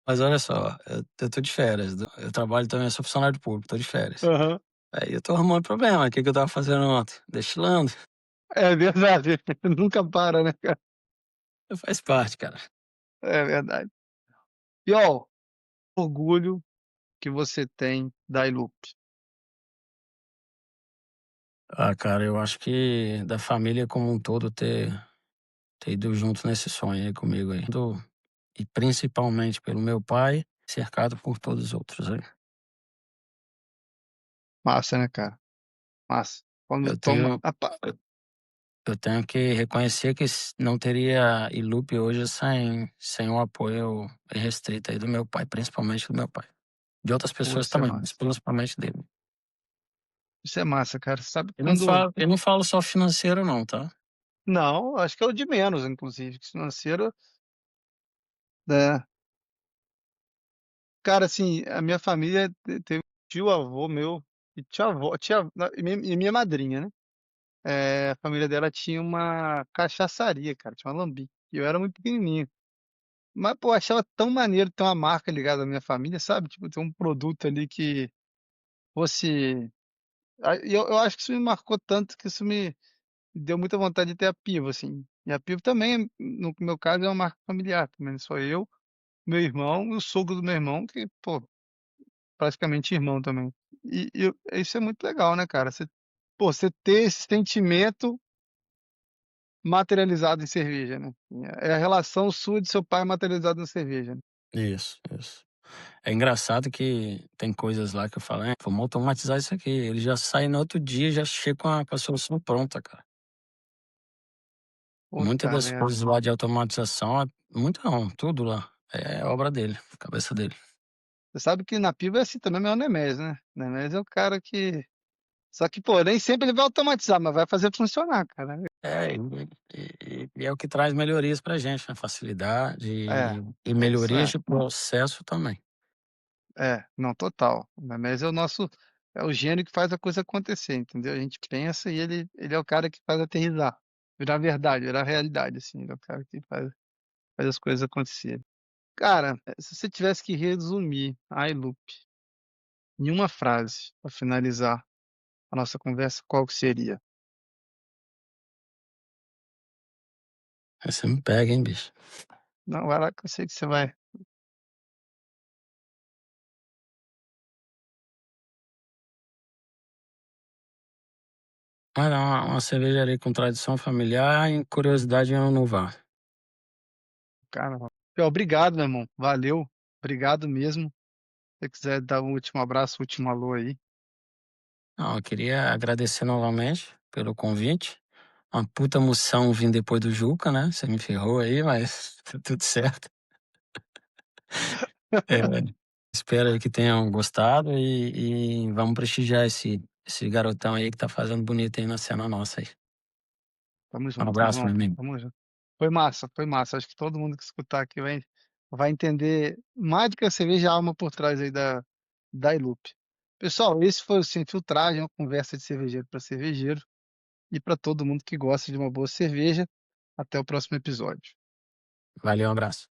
Mas olha só, eu tô de férias, eu trabalho também, eu sou funcionário público, tô de férias. Aham. Aí eu tô arrumando problema, o que que eu tava fazendo ontem? Destilando. É verdade, nunca para, né, cara? Faz parte, cara. É verdade. E, ó, orgulho que você tem da Ilup. Ah, cara, eu acho que da família como um todo ter ido junto nesse sonho aí comigo aí. E principalmente pelo meu pai, cercado por todos os outros aí. Massa, né, cara? Massa. Quando Eu toma. tenho, eu tenho que reconhecer que não teria Ilupe hoje sem o apoio restrito aí do meu pai, principalmente do meu pai. De outras Pô, pessoas isso é também, mas massa. principalmente dele. Isso é massa, cara. Sabe Eu não quando. falo, eu não falo só financeiro não, tá? Não, acho que é o de menos, inclusive. Que financeiro, né? Cara, assim, a minha família teve um tio-avô meu e tia-avó, e minha madrinha, né? É, a família dela tinha uma cachaçaria, cara, tinha uma lambique. E eu era muito pequenininho. Mas, pô, eu achava tão maneiro ter uma marca ligada à minha família, sabe? Tipo, ter um produto ali que fosse. E eu acho que isso me marcou tanto que isso me deu muita vontade de ter a Pivo, assim. E a Pivo também, no meu caso, é uma marca familiar também. Sou eu, meu irmão e o sogro do meu irmão, que, pô, praticamente irmão também. Isso é muito legal, né, cara? Pô, você ter esse sentimento materializado em cerveja, né? É a relação sua de seu pai materializado na cerveja, né? Isso, isso. É engraçado que tem coisas lá que eu falo, vamos automatizar isso aqui. Ele já sai no outro dia, já chega com a solução pronta, cara. Muitas Puta das merda. coisas lá de automatização, muito não, tudo lá. É obra dele, cabeça dele. Você sabe que na Piva é assim também, mas é o Nemésio, né? O Nemésio é o cara que. Só que, pô, nem sempre ele vai automatizar, mas vai fazer funcionar, cara. É, e é o que traz melhorias pra gente, né? Facilidade É, e isso melhorias é. de processo também. Não, total. O Nemésio é o nosso. É o gênio que faz a coisa acontecer, entendeu? A gente pensa e ele é o cara que faz aterrissar. Virar verdade, virar realidade, assim. Ele é o cara que faz as coisas acontecerem. Cara, se você tivesse que resumir a iLoop em uma frase para finalizar a nossa conversa, qual que seria? Aí você me pega, hein, bicho? Não, vai lá que eu sei que você vai. Ah, não, uma cervejaria com tradição familiar e curiosidade em inovar. Cara, obrigado, meu irmão. Valeu. Obrigado mesmo. Se você quiser dar um último abraço, último alô aí. Não, eu queria agradecer novamente pelo convite. Uma puta moção vim depois do Juca, né? Você me ferrou aí, mas tá tudo certo. É, espero aí que tenham gostado e vamos prestigiar esse garotão aí que tá fazendo bonito aí na cena nossa aí. Tamo Um junto, meu abraço, meu irmão. amigo. Tamo junto. Foi massa, foi massa. Acho que todo mundo que escutar aqui vai entender mais do que a cerveja, a alma por trás aí da iLoop. Pessoal, esse foi o Sem Filtragem, uma conversa de cervejeiro para cervejeiro e para todo mundo que gosta de uma boa cerveja. Até o próximo episódio. Valeu, um abraço.